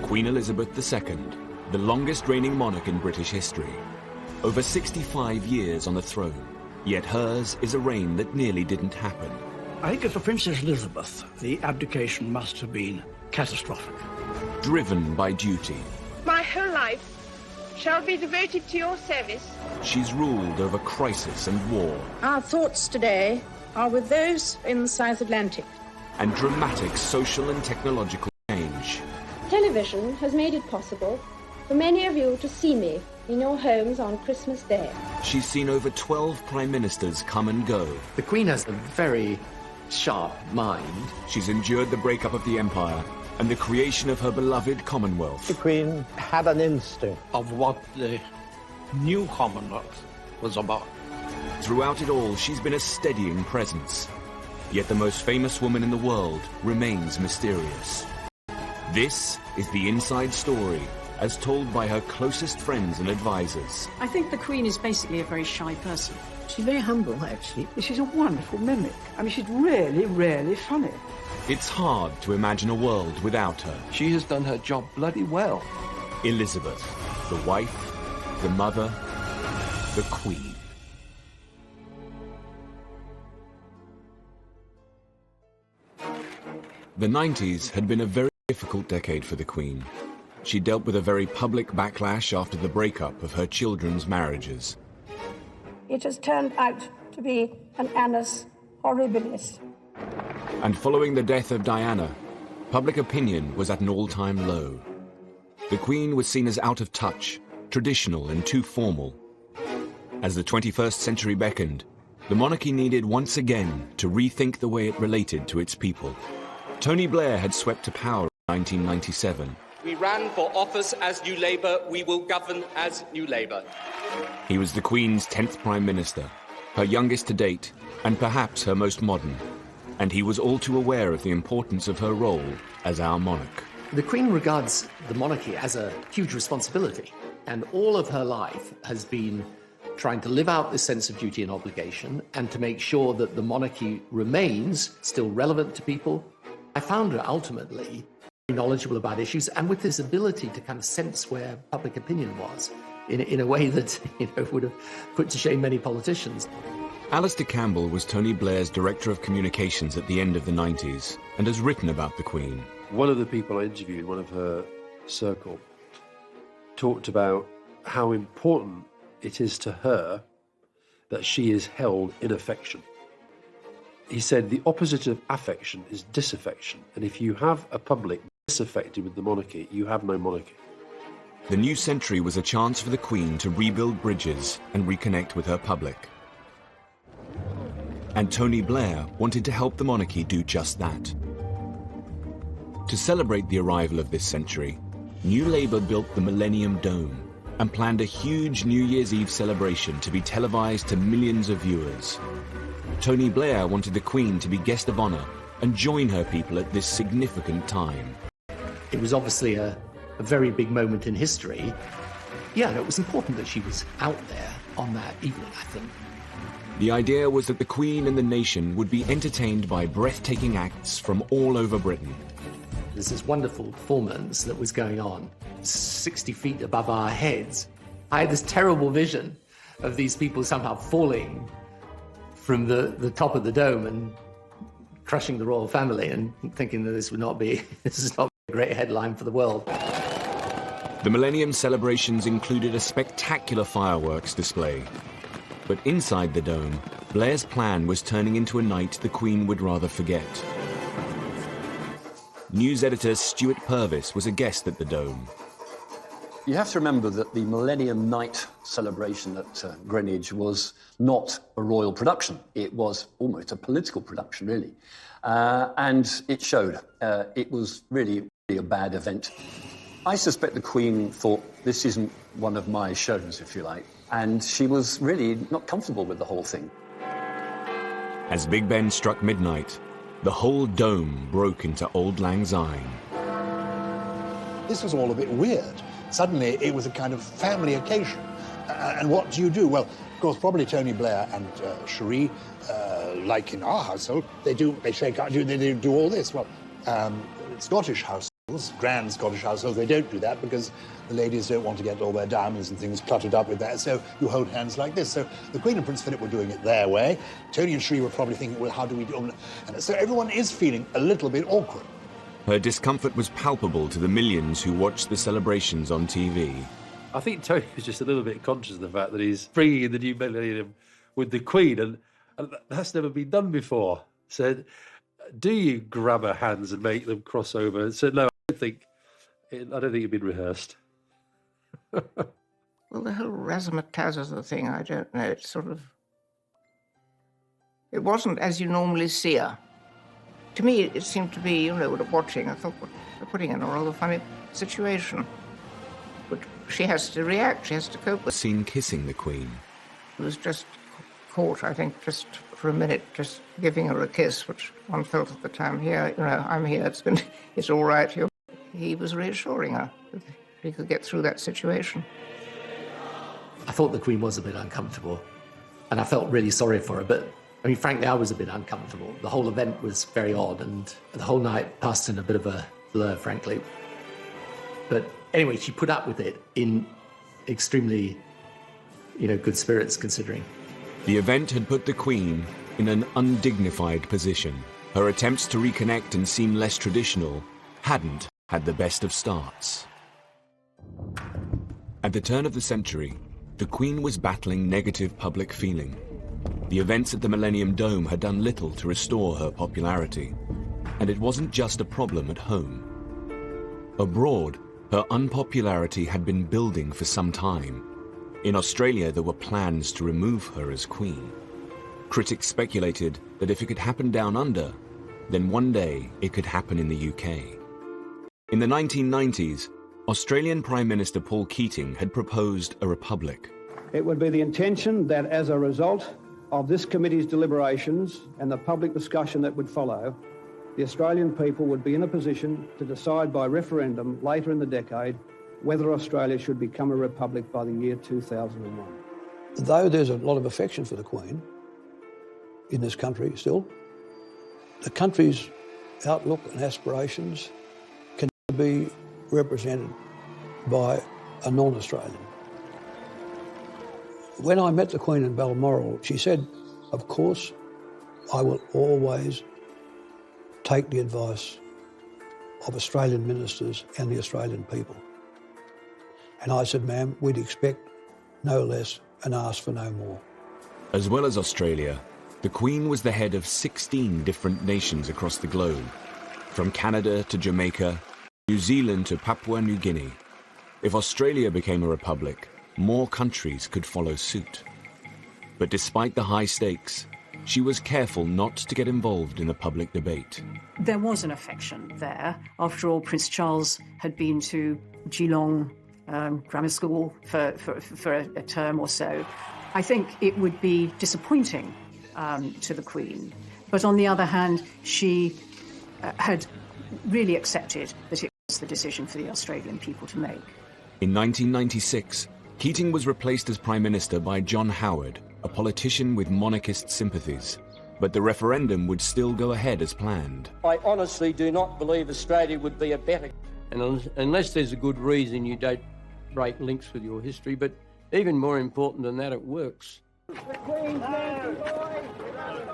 Queen Elizabeth II, the longest reigning monarch in British history. Over 65 years on the throne, yet hers is a reign that nearly didn't happen. I think for Princess Elizabeth, the abdication must have been catastrophic. Driven by duty, My whole life shall be devoted to your service. she's ruled over crisis and war, Our thoughts today are with those in the South Atlantic. and dramatic social and technological change. Television has made it possible for many of you to see me in your homes on Christmas Day. She's seen over 12 prime ministers come and go. The Queen has a very sharp mind. She's endured the breakup of the empire and the creation of her beloved Commonwealth. The Queen had an instinct Of what the new Commonwealth was about. Throughout it all, she's been a steadying presence. Yet the most famous woman in the world remains mysterious. This is the inside story, as told by her closest friends and advisors. I think the Queen is basically a very shy person. She's very humble, actually. She's a wonderful mimic. I mean, she's really, really funny. It's hard to imagine a world without her. She has done her job bloody well. Elizabeth, the wife, the mother, the Queen. The 90s had been a very difficult decade for the Queen. She dealt with a very public backlash after the breakup of her children's marriages. It has turned out to be an annus horribilis. And following the death of Diana, public opinion was at an all-time low. The Queen was seen as out of touch, traditional and too formal. As the 21st century beckoned, the monarchy needed once again to rethink the way it related to its people. Tony Blair had swept to power in 1997. We ran for office as New Labour, we will govern as New Labour. He was the Queen's 10th Prime Minister, her youngest to date, and perhaps her most modern. And he was all too aware of the importance of her role as our monarch. The Queen regards the monarchy as a huge responsibility, and all of her life has been trying to live out this sense of duty and obligation and to make sure that the monarchy remains still relevant to people. I found her ultimately knowledgeable about issues and with this ability to kind of sense where public opinion was in a way that would have put to shame many politicians. Alistair Campbell was Tony Blair's Director of Communications at the end of the 90s and has written about the Queen. One of the people I interviewed, one of her circle, talked about how important it is to her that she is held in affection. He said the opposite of affection is disaffection, and if you have a public disaffected with the monarchy, you have no monarchy. The new century was a chance for the Queen to rebuild bridges and reconnect with her public. And Tony Blair wanted to help the monarchy do just that. To celebrate the arrival of this century, New Labour built the Millennium Dome and planned a huge New Year's Eve celebration to be televised to millions of viewers. Tony Blair wanted the Queen to be guest of honour and join her people at this significant time. It was obviously a very big moment in history. Yeah, and it was important that she was out there on that evening, I think. The idea was that the Queen and the nation would be entertained by breathtaking acts from all over Britain. There's this wonderful performance that was going on 60 feet above our heads. I had this terrible vision of these people somehow falling from the top of the dome and crushing the royal family, and thinking that this is not a great headline for the world. The Millennium celebrations included a spectacular fireworks display. But inside the dome, Blair's plan was turning into a night the Queen would rather forget. News editor Stuart Purvis was a guest at the dome. You have to remember that the Millennium Night celebration at Greenwich was not a royal production. It was almost a political production, really. And it showed. It was really a bad event. I suspect the Queen thought, this isn't one of my shows, if you like. And she was really not comfortable with the whole thing. As Big Ben struck midnight, the whole dome broke into Auld Lang Syne. This was all a bit weird. Suddenly, it was a kind of family occasion. And what do you do? Well, of course, probably Tony Blair and Cherie, like in our household, they shake out, they do all this. Well, Scottish household, households, grand Scottish households, they don't do that because the ladies don't want to get all their diamonds and things cluttered up with that, so you hold hands like this. So the Queen and Prince Philip were doing it their way. Tony and Sri were probably thinking, well, how do we do it? And so everyone is feeling a little bit awkward. Her discomfort was palpable to the millions who watched the celebrations on TV. I think Tony was just a little bit conscious of the fact that he's bringing in the new millennium with the Queen, and that's never been done before. So, do you grab her hands and make them cross over? And said, no, I don't think it'd been rehearsed. Well, the whole razzmatazz of the thing, I don't know. It's sort of... It wasn't as you normally see her. To me, it seemed to be, watching, I thought, they're putting in a rather funny situation. But she has to react, she has to cope with it. Seen kissing the Queen. It was just caught, I think, just for a minute, just giving her a kiss, which one felt at the time, here, I'm here, it's all right. He was reassuring her that he could get through that situation. I thought the Queen was a bit uncomfortable, and I felt really sorry for her, but I mean, frankly, I was a bit uncomfortable. The whole event was very odd, and the whole night passed in a bit of a blur, frankly. But anyway, she put up with it in extremely, good spirits, considering. The event had put the Queen in an undignified position. Her attempts to reconnect and seem less traditional hadn't had the best of starts. At the turn of the century, the Queen was battling negative public feeling. The events at the Millennium Dome had done little to restore her popularity, and it wasn't just a problem at home. Abroad, her unpopularity had been building for some time. In Australia, there were plans to remove her as Queen. Critics speculated that if it could happen down under, then one day it could happen in the UK. In the 1990s, Australian Prime Minister Paul Keating had proposed a republic. It would be the intention that as a result of this committee's deliberations and the public discussion that would follow, the Australian people would be in a position to decide by referendum later in the decade whether Australia should become a republic by the year 2001. Though there's a lot of affection for the Queen in this country still, the country's outlook and aspirations can be represented by a non-Australian. When I met the Queen in Balmoral, she said, of course, I will always take the advice of Australian ministers and the Australian people. And I said, ma'am, we'd expect no less and ask for no more. As well as Australia, the Queen was the head of 16 different nations across the globe, from Canada to Jamaica, New Zealand to Papua New Guinea. If Australia became a republic, more countries could follow suit. But despite the high stakes, she was careful not to get involved in the public debate. There was an affection there. After all, Prince Charles had been to Geelong grammar school for a term or so. I think it would be disappointing to the Queen. But on the other hand, she had really accepted that it was the decision for the Australian people to make. In 1996, Keating was replaced as Prime Minister by John Howard, a politician with monarchist sympathies. But the referendum would still go ahead as planned. I honestly do not believe Australia would be a better... And unless there's a good reason, you don't break links with your history, but even more important than that, it works.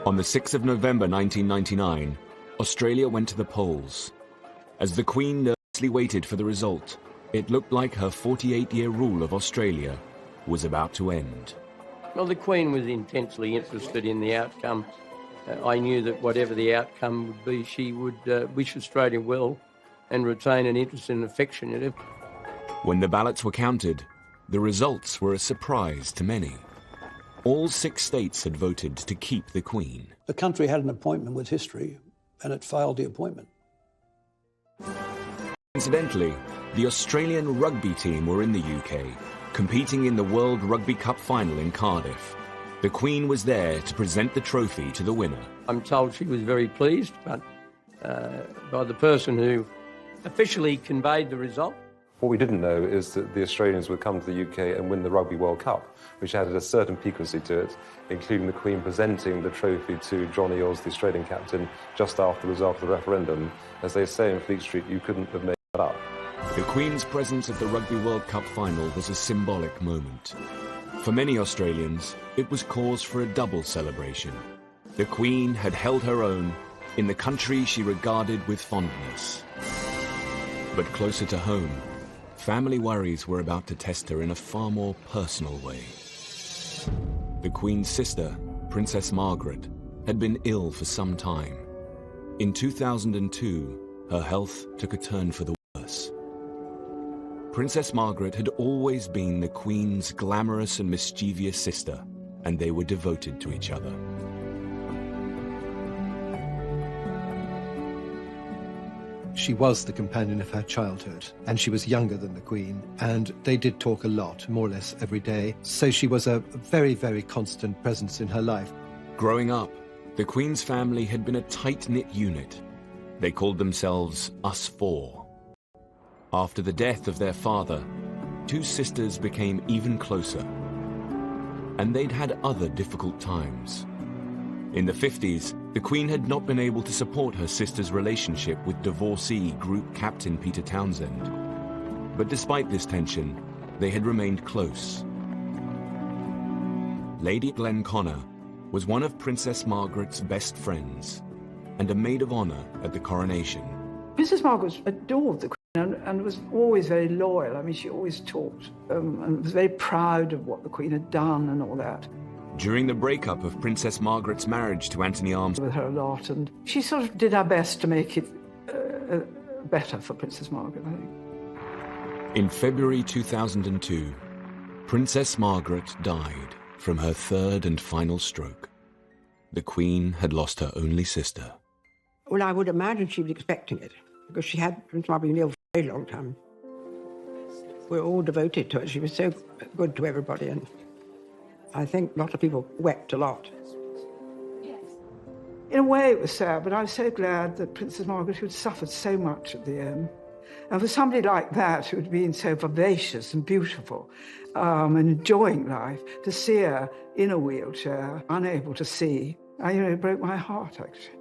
On the 6th of November 1999, Australia went to the polls. As the Queen nervously waited for the result, it looked like her 48-year rule of Australia was about to end. Well, the Queen was intensely interested in the outcome. I knew that whatever the outcome would be, she would wish Australia well and retain an interest and affection in it. When the ballots were counted, the results were a surprise to many. All 6 states had voted to keep the Queen. The country had an appointment with history, and it failed the appointment. Incidentally, the Australian rugby team were in the UK, competing in the World Rugby Cup final in Cardiff. The Queen was there to present the trophy to the winner. I'm told she was very pleased, but by the person who officially conveyed the result. What we didn't know is that the Australians would come to the UK and win the Rugby World Cup, which added a certain piquancy to it, including the Queen presenting the trophy to John Eales, the Australian captain, just after the result of the referendum. As they say in Fleet Street, you couldn't have made that up. The Queen's presence at the Rugby World Cup final was a symbolic moment. For many Australians, it was cause for a double celebration. The Queen had held her own in the country she regarded with fondness. But closer to home, family worries were about to test her in a far more personal way. The Queen's sister, Princess Margaret, had been ill for some time. In 2002, her health took a turn for the worse. Princess Margaret had always been the Queen's glamorous and mischievous sister, and they were devoted to each other. She was the companion of her childhood, and she was younger than the Queen, and they did talk a lot, more or less every day, so she was a very, very constant presence in her life. Growing up, the Queen's family had been a tight-knit unit. They called themselves Us Four. After the death of their father, two sisters became even closer, and they'd had other difficult times. In the 50s, the Queen had not been able to support her sister's relationship with divorcee Group Captain Peter Townsend. But despite this tension, they had remained close. Lady Glenconnor was one of Princess Margaret's best friends and a maid of honor at the coronation. Princess Margaret adored the Queen and was always very loyal. I mean, she always talked and was very proud of what the Queen had done and all that. During the breakup of Princess Margaret's marriage to Anthony Armstrong, with her a lot, and she sort of did her best to make it better for Princess Margaret, I think. In February 2002, Princess Margaret died from her third and final stroke. The Queen had lost her only sister. Well, I would imagine she was expecting it, because she had Princess Margaret been ill for a very long time. We're all devoted to her. She was so good to everybody, and I think a lot of people wept a lot. In a way, it was sad, but I was so glad that Princess Margaret, who had suffered so much at the end, and for somebody like that who had been so vivacious and beautiful and enjoying life, to see her in a wheelchair, unable to see, it broke my heart, actually.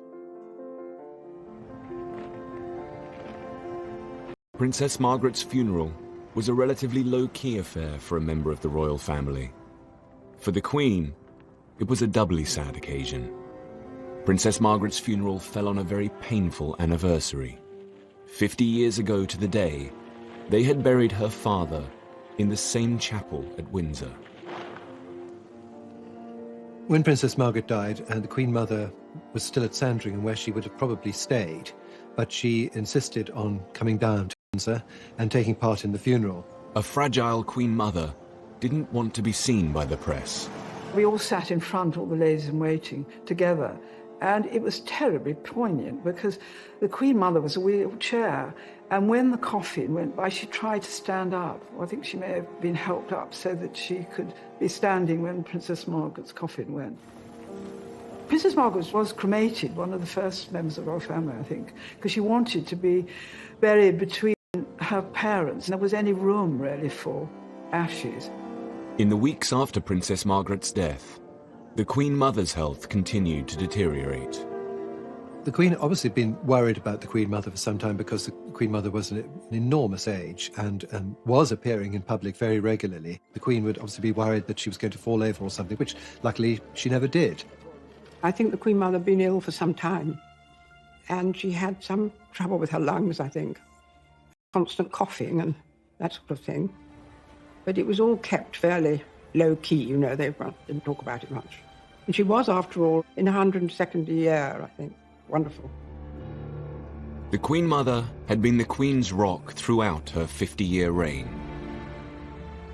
Princess Margaret's funeral was a relatively low-key affair for a member of the royal family. For the Queen, it was a doubly sad occasion. Princess Margaret's funeral fell on a very painful anniversary. 50 years ago to the day, they had buried her father in the same chapel at Windsor. When Princess Margaret died, and the Queen Mother was still at Sandringham, where she would have probably stayed, but she insisted on coming down to Windsor and taking part in the funeral. A fragile Queen Mother didn't want to be seen by the press. We all sat in front, all the ladies in waiting, together. And it was terribly poignant because the Queen Mother was a wheelchair. And when the coffin went by, she tried to stand up. I think she may have been helped up so that she could be standing when Princess Margaret's coffin went. Princess Margaret was cremated, one of the first members of our family, I think, because she wanted to be buried between her parents. And there was any room, really, for ashes. In the weeks after Princess Margaret's death, the Queen Mother's health continued to deteriorate. The Queen had obviously been worried about the Queen Mother for some time because the Queen Mother was an enormous age and was appearing in public very regularly. The Queen would obviously be worried that she was going to fall over or something, which luckily she never did. I think the Queen Mother had been ill for some time, and she had some trouble with her lungs, I think. Constant coughing and that sort of thing. But it was all kept fairly low-key, they didn't talk about it much. And she was, after all, in her 102nd year, I think. Wonderful. The Queen Mother had been the Queen's rock throughout her 50-year reign.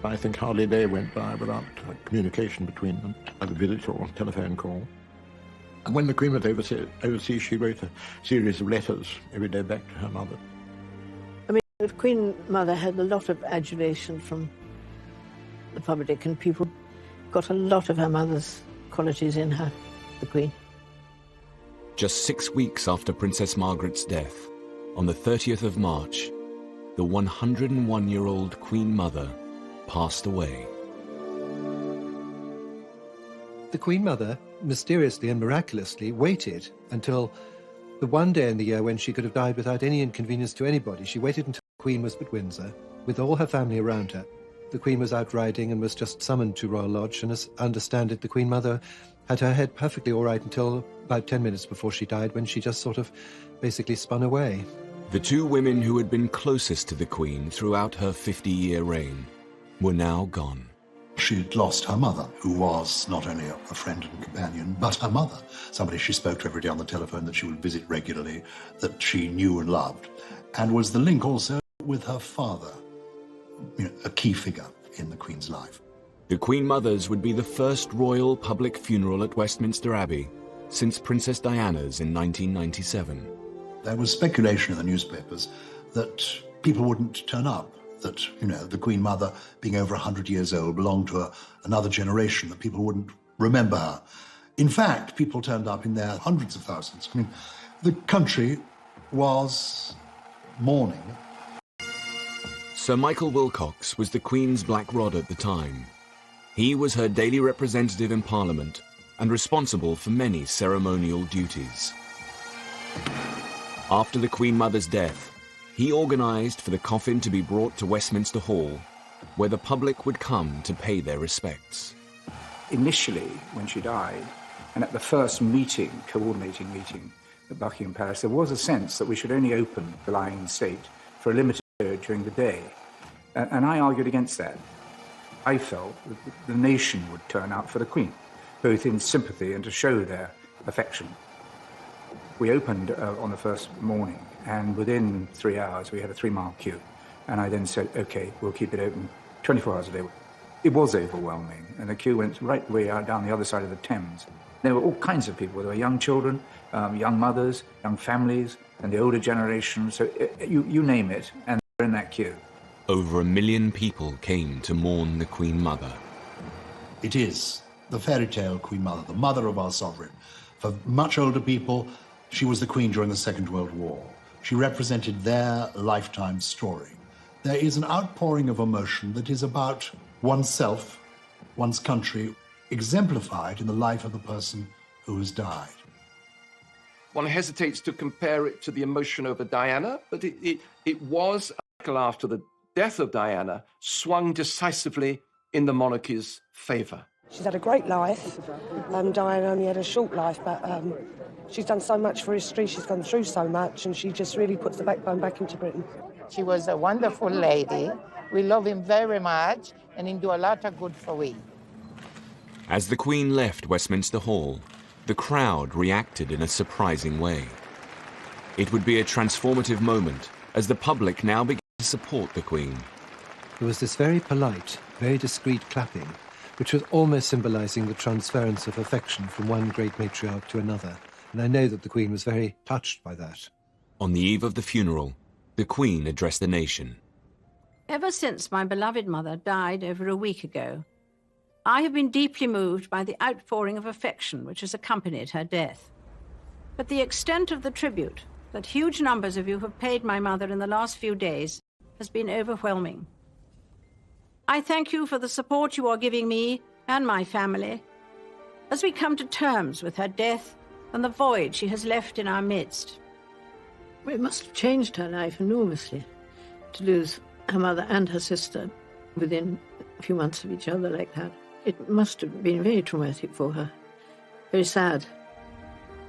I think hardly a day went by without communication between them, either visit or telephone call. And when the Queen was overseas, she wrote a series of letters every day back to her mother. I mean, the Queen Mother had a lot of adulation from the public, and people got a lot of her mother's qualities in her, the Queen. Just 6 weeks after Princess Margaret's death, on the 30th of March, the 101-year-old Queen Mother passed away. The Queen Mother, mysteriously and miraculously, waited until the one day in the year when she could have died without any inconvenience to anybody. She waited until the Queen was at Windsor, with all her family around her. The Queen was out riding and was just summoned to Royal Lodge, and as I understand it, the Queen Mother had her head perfectly all right until about 10 minutes before she died, when she just sort of basically spun away. The two women who had been closest to the Queen throughout her 50-year reign were now gone. She'd lost her mother, who was not only a friend and companion, but her mother, somebody she spoke to every day on the telephone, that she would visit regularly, that she knew and loved, and was the link also with her father, a key figure in the Queen's life. The Queen Mother's would be the first royal public funeral at Westminster Abbey since Princess Diana's in 1997. There was speculation in the newspapers that people wouldn't turn up, that, the Queen Mother, being over 100 years old, belonged to another generation, that people wouldn't remember her. In fact, people turned up in their hundreds of thousands. I mean, the country was mourning. Sir Michael Wilcox was the Queen's black rod at the time. He was her daily representative in Parliament and responsible for many ceremonial duties. After the Queen Mother's death, he organised for the coffin to be brought to Westminster Hall, where the public would come to pay their respects. Initially, when she died, and at the first coordinating meeting at Buckingham Palace, there was a sense that we should only open the lying in state for a limited period during the day. And I argued against that. I felt that the nation would turn out for the Queen, both in sympathy and to show their affection. We opened on the first morning, and within 3 hours we had a 3-mile queue. And I then said, OK, we'll keep it open 24 hours a day. It was overwhelming, and the queue went right the way out down the other side of the Thames. There were all kinds of people. There were young children, young mothers, young families, and the older generation. So you name it, and they're in that queue. Over 1 million people came to mourn the Queen Mother. It is the fairy tale Queen Mother, the mother of our sovereign. For much older people, she was the Queen during the Second World War. She represented their lifetime story. There is an outpouring of emotion that is about oneself, one's country, exemplified in the life of the person who has died. One hesitates to compare it to the emotion over Diana, but it was, after the death of Diana, swung decisively in the monarchy's favour. She's had a great life. Diana only had a short life, but she's done so much for history, she's gone through so much, and she just really puts the backbone back into Britain. She was a wonderful lady. We love him very much, and he do a lot of good for we. As the Queen left Westminster Hall, the crowd reacted in a surprising way. It would be a transformative moment as the public now began to support the Queen. There was this very polite, very discreet clapping, which was almost symbolising the transference of affection from one great matriarch to another, and I know that the Queen was very touched by that. On the eve of the funeral, the Queen addressed the nation. Ever since my beloved mother died over a week ago, I have been deeply moved by the outpouring of affection which has accompanied her death. But the extent of the tribute that huge numbers of you have paid my mother in the last few days has been overwhelming. I thank you for the support you are giving me and my family as we come to terms with her death and the void she has left in our midst. It must have changed her life enormously to lose her mother and her sister within a few months of each other like that. It must have been very traumatic for her, very sad.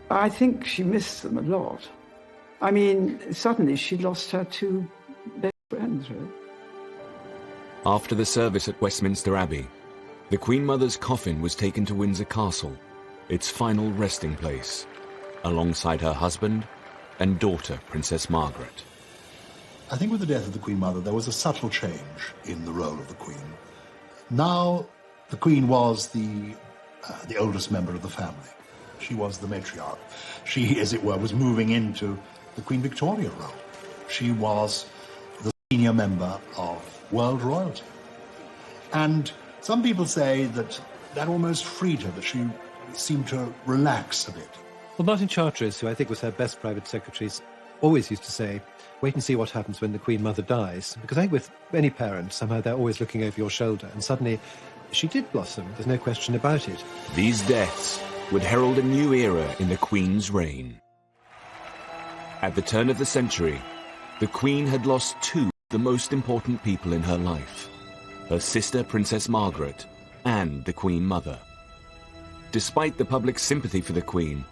I think she missed them a lot. I mean, suddenly she lost her two best friends, really. After the service at Westminster Abbey, the Queen Mother's coffin was taken to Windsor Castle, its final resting place, alongside her husband and daughter, Princess Margaret. I think with the death of the Queen Mother, there was a subtle change in the role of the Queen. Now, the Queen was the oldest member of the family. She was the matriarch. She, as it were, was moving into the Queen Victoria role. She was the senior member of world royalty. And some people say that that almost freed her, that she seemed to relax a bit. Well, Martin Charteris, who I think was her best private secretary, always used to say, wait and see what happens when the Queen Mother dies. Because I think with any parent, somehow they're always looking over your shoulder. And suddenly, she did blossom. There's no question about it. These deaths would herald a new era in the Queen's reign. At the turn of the century, the Queen had lost two the most important people in her life, her sister Princess Margaret and the Queen Mother. Despite the public's sympathy for the Queen,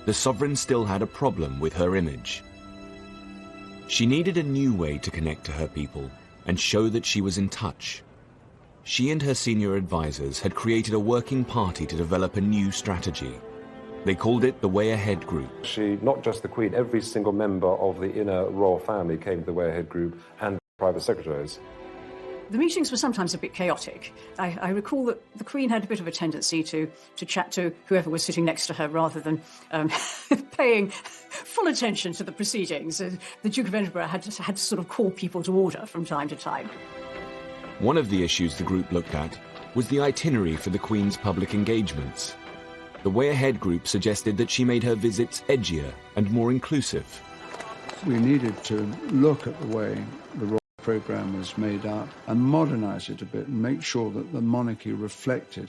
the sovereign still had a problem with her image. She needed a new way to connect to her people and show that she was in touch. She and her senior advisors had created a working party to develop a new strategy. They called it the Way Ahead Group. She, not just the Queen, every single member of the inner royal family came to the Way Ahead Group and private secretaries. The meetings were sometimes a bit chaotic. I recall that the Queen had a bit of a tendency to chat to whoever was sitting next to her rather than paying full attention to the proceedings. The Duke of Edinburgh had to sort of call people to order from time to time. One of the issues the group looked at was the itinerary for the Queen's public engagements. The Way Ahead Group suggested that she made her visits edgier and more inclusive. We needed to look at the way the royal programme was made up and modernise it a bit and make sure that the monarchy reflected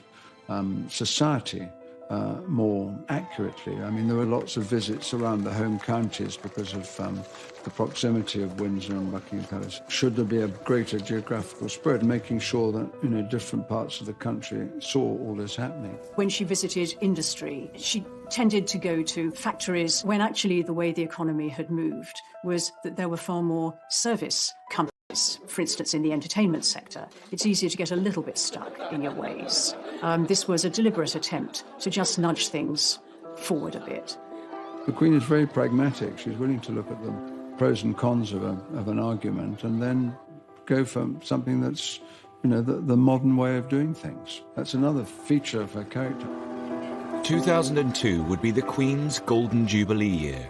society more accurately. I mean, there were lots of visits around the home counties because of the proximity of Windsor and Buckingham Palace. Should there be a greater geographical spread, making sure that, different parts of the country saw all this happening. When she visited industry, she tended to go to factories when actually the way the economy had moved was that there were far more service companies. For instance, in the entertainment sector, it's easier to get a little bit stuck in your ways. This was a deliberate attempt to just nudge things forward a bit. The Queen is very pragmatic. She's willing to look at the pros and cons of an argument and then go for something that's, the modern way of doing things. That's another feature of her character. 2002 would be the Queen's Golden Jubilee year,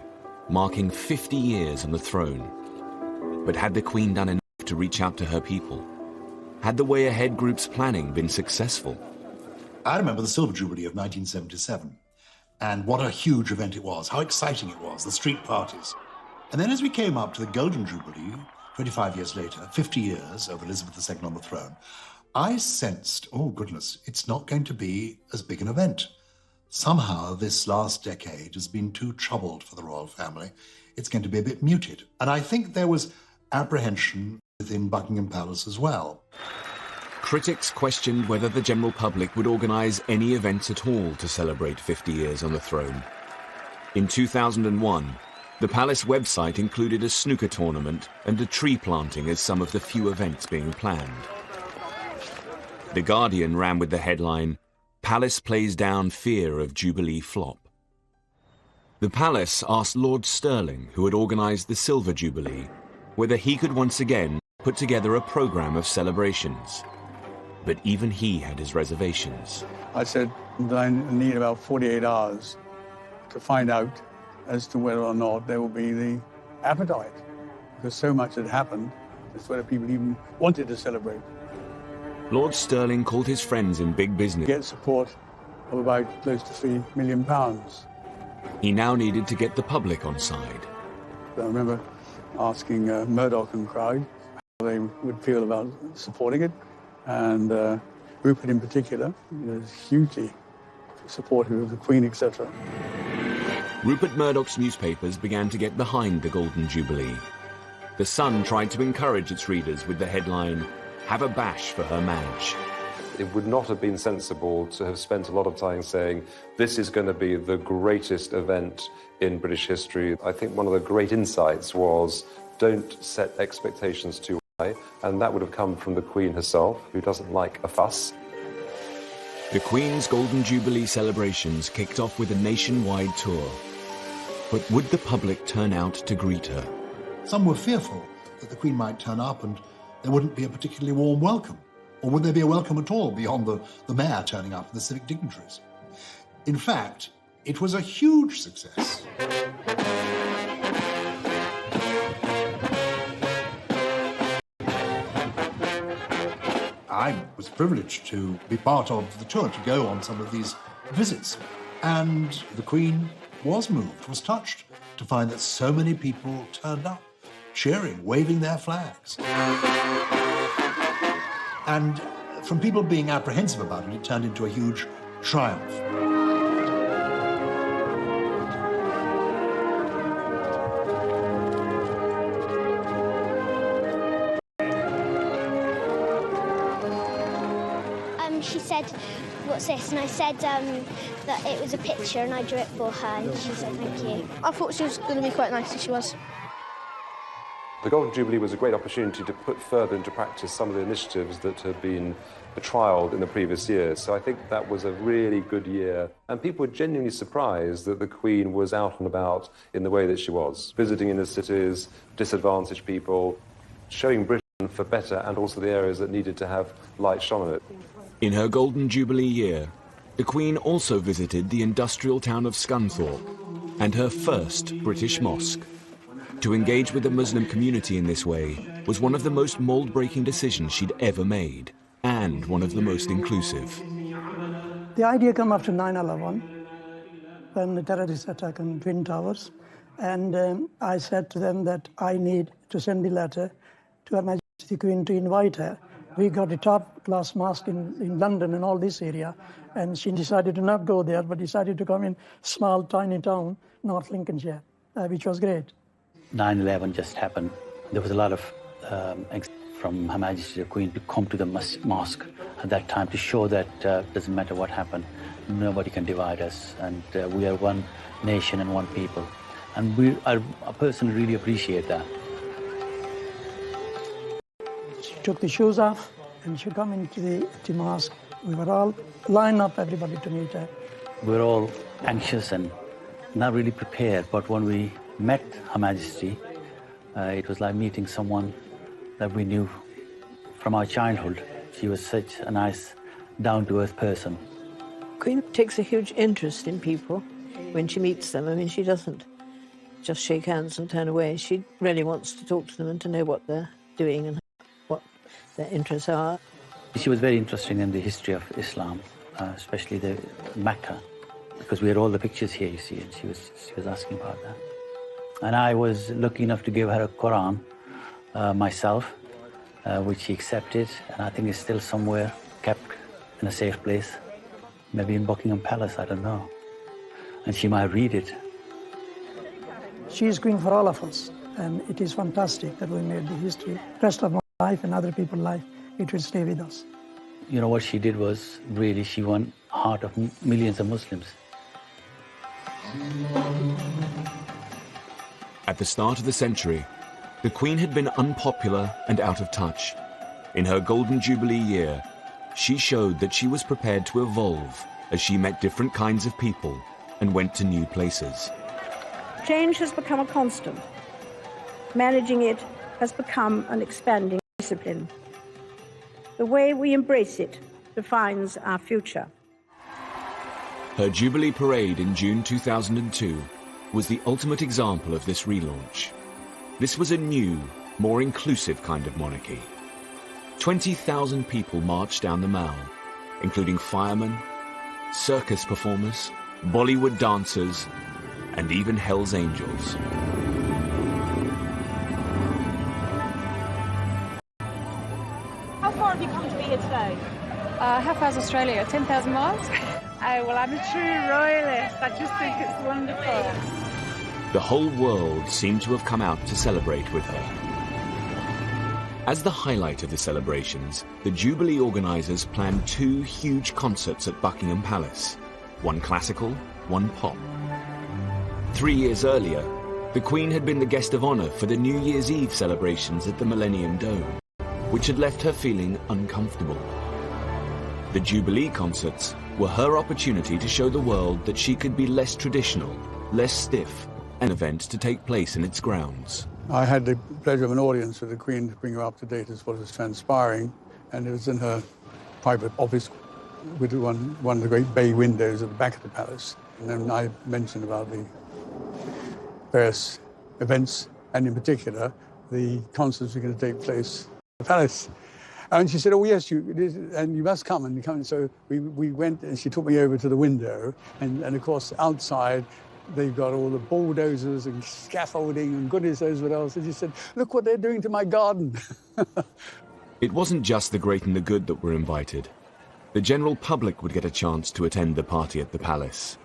marking 50 years on the throne. But had the Queen done enough to reach out to her people? Had the Way Ahead Group's planning been successful? I remember the Silver Jubilee of 1977, and what a huge event it was, how exciting it was, the street parties. And then as we came up to the Golden Jubilee, 25 years later, 50 years of Elizabeth II on the throne, I sensed, oh goodness, it's not going to be as big an event. Somehow this last decade has been too troubled for the royal family. It's going to be a bit muted. And I think there was apprehension within Buckingham Palace as well. Critics questioned whether the general public would organise any events at all to celebrate 50 years on the throne. In 2001, the palace website included a snooker tournament and a tree planting as some of the few events being planned. The Guardian ran with the headline, "Palace plays down fear of Jubilee flop." The palace asked Lord Stirling, who had organised the Silver Jubilee, whether he could once again put together a programme of celebrations. But even he had his reservations. I said that I need about 48 hours to find out as to whether or not there will be the appetite, because so much had happened, as whether people even wanted to celebrate. Lord Stirling called his friends in big business. Get support of about close to £3 million. He now needed to get the public on side. I remember asking Murdoch and crowd how they would feel about supporting it, and Rupert in particular was hugely supportive of the Queen, etc. Rupert Murdoch's newspapers began to get behind the Golden Jubilee. The Sun tried to encourage its readers with the headline, "Have a bash for Her Madge." It would not have been sensible to have spent a lot of time saying, this is going to be the greatest event in British history. I think one of the great insights was, don't set expectations too high, and that would have come from the Queen herself, who doesn't like a fuss. The Queen's Golden Jubilee celebrations kicked off with a nationwide tour. But would the public turn out to greet her? Some were fearful that the Queen might turn up and there wouldn't be a particularly warm welcome. Or would there be a welcome at all beyond the mayor turning up and the civic dignitaries? In fact, it was a huge success. I was privileged to be part of the tour, to go on some of these visits. And the Queen was moved, was touched to find that so many people turned up, cheering, waving their flags. And from people being apprehensive about it, it turned into a huge triumph. she said, "What's this?" And I said that it was a picture and I drew it for her, and she said thank you. I thought she was going to be quite nice, and she was. The Golden Jubilee was a great opportunity to put further into practice some of the initiatives that had been trialled in the previous years. So I think that was a really good year. And people were genuinely surprised that the Queen was out and about in the way that she was, visiting inner cities, disadvantaged people, showing Britain for better and also the areas that needed to have light shone on it. In her Golden Jubilee year, the Queen also visited the industrial town of Scunthorpe and her first British mosque. To engage with the Muslim community in this way was one of the most mould-breaking decisions she'd ever made, and one of the most inclusive. The idea came after 9/11, when the terrorist attack on Twin Towers, and I said to them that I need to send the letter to Her Majesty the Queen to invite her. We got a top-class mosque in London and all this area, and she decided to not go there, but decided to come in small, tiny town, North Lincolnshire, which was great. 9/11 just happened. There was a lot of from Her Majesty the Queen to come to the mosque at that time to show that doesn't matter what happened, nobody can divide us, and we are one nation and one people. And I personally really appreciate that. She took the shoes off and she came into the mosque. We were all lined up, everybody, to meet her. We were all anxious and not really prepared, but when we met Her Majesty, it was like meeting someone that we knew from our childhood. She was such a nice, down-to-earth person. Queen takes a huge interest in people when she meets them. I mean, she doesn't just shake hands and turn away. She really wants to talk to them and to know what they're doing and what their interests are. She was very interested in the history of Islam, especially the Mecca, because we had all the pictures here, you see, and she was asking about that. And I was lucky enough to give her a Quran myself, which she accepted, and I think it's still somewhere kept in a safe place, maybe in Buckingham Palace, I don't know. And she might read it. She is Queen for all of us, and it is fantastic that we made the history. Rest of my life and other people's life, it will stay with us. You know, what she did was really, she won the heart of millions of Muslims. At the start of the century, the Queen had been unpopular and out of touch. In her Golden Jubilee year, she showed that she was prepared to evolve as she met different kinds of people and went to new places. Change has become a constant. Managing it has become an expanding discipline. The way we embrace it defines our future. Her Jubilee Parade in June 2002 was the ultimate example of this relaunch. This was a new, more inclusive kind of monarchy. 20,000 people marched down the Mall, including firemen, circus performers, Bollywood dancers, and even Hell's Angels. How far have you come to be here today? How far is Australia? 10,000 miles? Oh, well, I'm a true royalist. I just think it's wonderful. The whole world seemed to have come out to celebrate with her. As the highlight of the celebrations, the Jubilee organisers planned 2 huge concerts at Buckingham Palace, one classical, one pop. 3 years earlier, the Queen had been the guest of honour for the New Year's Eve celebrations at the Millennium Dome, which had left her feeling uncomfortable. The Jubilee concerts were her opportunity to show the world that she could be less traditional, less stiff, an event to take place in its grounds. I had the pleasure of an audience with the Queen to bring her up to date as what was transpiring, and it was in her private office with one of the great bay windows at the back of the palace. And then I mentioned about the various events, and in particular, the concerts were going to take place at the palace. And she said, "Oh, yes, you must come." And come. So we went, and she took me over to the window. And of course, outside, they've got all the bulldozers and scaffolding and goodness knows what else. And she said, "Look what they're doing to my garden." It wasn't just the great and the good that were invited. The general public would get a chance to attend the party at the palace.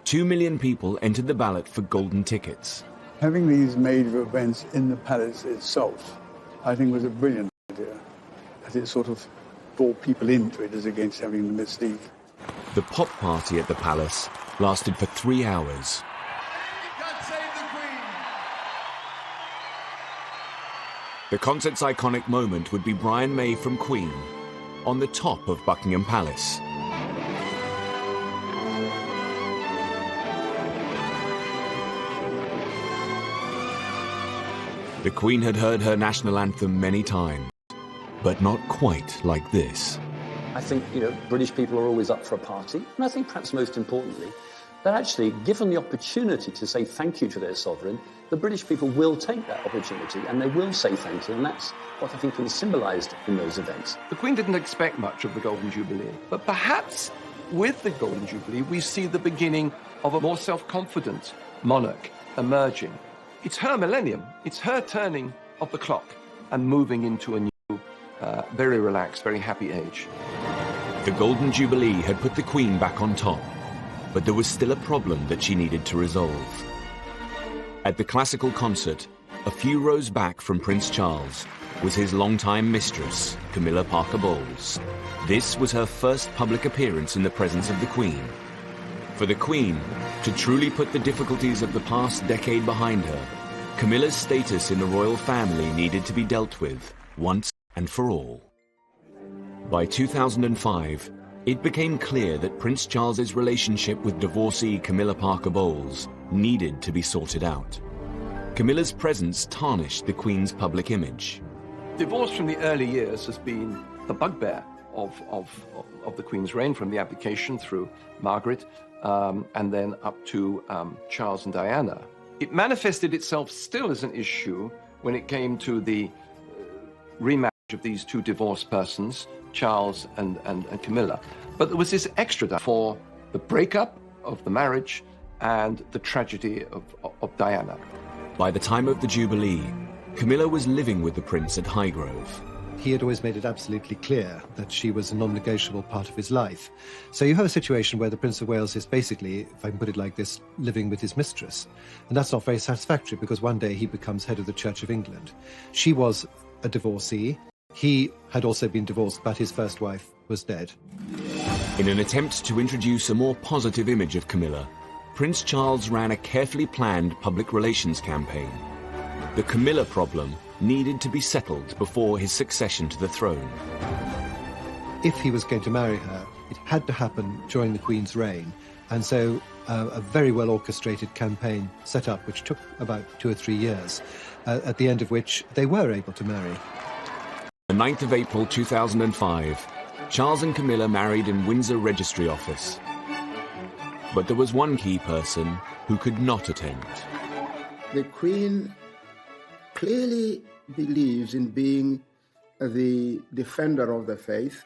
2 million people entered the ballot for golden tickets. Having these major events in the palace itself, I think, was a brilliant idea. As it sort of draw people into it as against having the mystique. The pop party at the palace lasted for 3 hours. The concert's iconic moment would be Brian May from Queen on the top of Buckingham Palace. The Queen had heard her national anthem many times, but not quite like this. I think, British people are always up for a party. And I think perhaps most importantly, that actually, given the opportunity to say thank you to their sovereign, the British people will take that opportunity and they will say thank you. And that's what I think was symbolised in those events. The Queen didn't expect much of the Golden Jubilee, but perhaps with the Golden Jubilee, we see the beginning of a more self-confident monarch emerging. It's her millennium. It's her turning of the clock and moving into a new, very relaxed, very happy age. The Golden Jubilee had put the Queen back on top, but there was still a problem that she needed to resolve. At the classical concert, a few rows back from Prince Charles, was his longtime mistress, Camilla Parker Bowles. This was her first public appearance in the presence of the Queen. For the Queen to truly put the difficulties of the past decade behind her, Camilla's status in the royal family needed to be dealt with once and for all. By 2005, it became clear that Prince Charles's relationship with divorcee Camilla Parker Bowles needed to be sorted out. Camilla's presence tarnished the Queen's public image. Divorce from the early years has been the bugbear of the Queen's reign, from the abdication through Margaret and then up to Charles and Diana. It manifested itself still as an issue when it came to the remarriage of these two divorced persons, Charles and Camilla. But there was this extra for the breakup of the marriage and the tragedy of Diana. By the time of the Jubilee, Camilla was living with the Prince at Highgrove. He had always made it absolutely clear that she was a non-negotiable part of his life. So you have a situation where the Prince of Wales is basically, if I can put it like this, living with his mistress. And that's not very satisfactory, because one day he becomes head of the Church of England. She was a divorcee. He had also been divorced, but his first wife was dead. In an attempt to introduce a more positive image of Camilla, Prince Charles ran a carefully planned public relations campaign. The Camilla problem needed to be settled before his succession to the throne. If he was going to marry her, it had to happen during the Queen's reign, and so a very well orchestrated campaign set up, which took about 2 or 3 years, at the end of which they were able to marry. The 9th of April 2005, Charles and Camilla married in Windsor Registry Office. But there was one key person who could not attend. The Queen clearly believes in being the defender of the faith,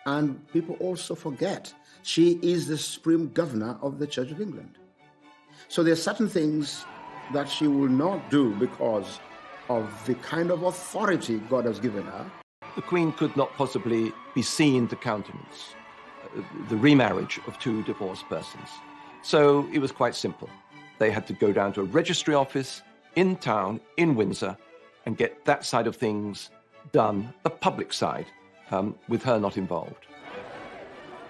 and people also forget she is the supreme governor of the Church of England. So there are certain things that she will not do because of the kind of authority God has given her. The Queen could not possibly be seen to countenance the remarriage of two divorced persons. So it was quite simple. They had to go down to a registry office in town, in Windsor, and get that side of things done, the public side, with her not involved.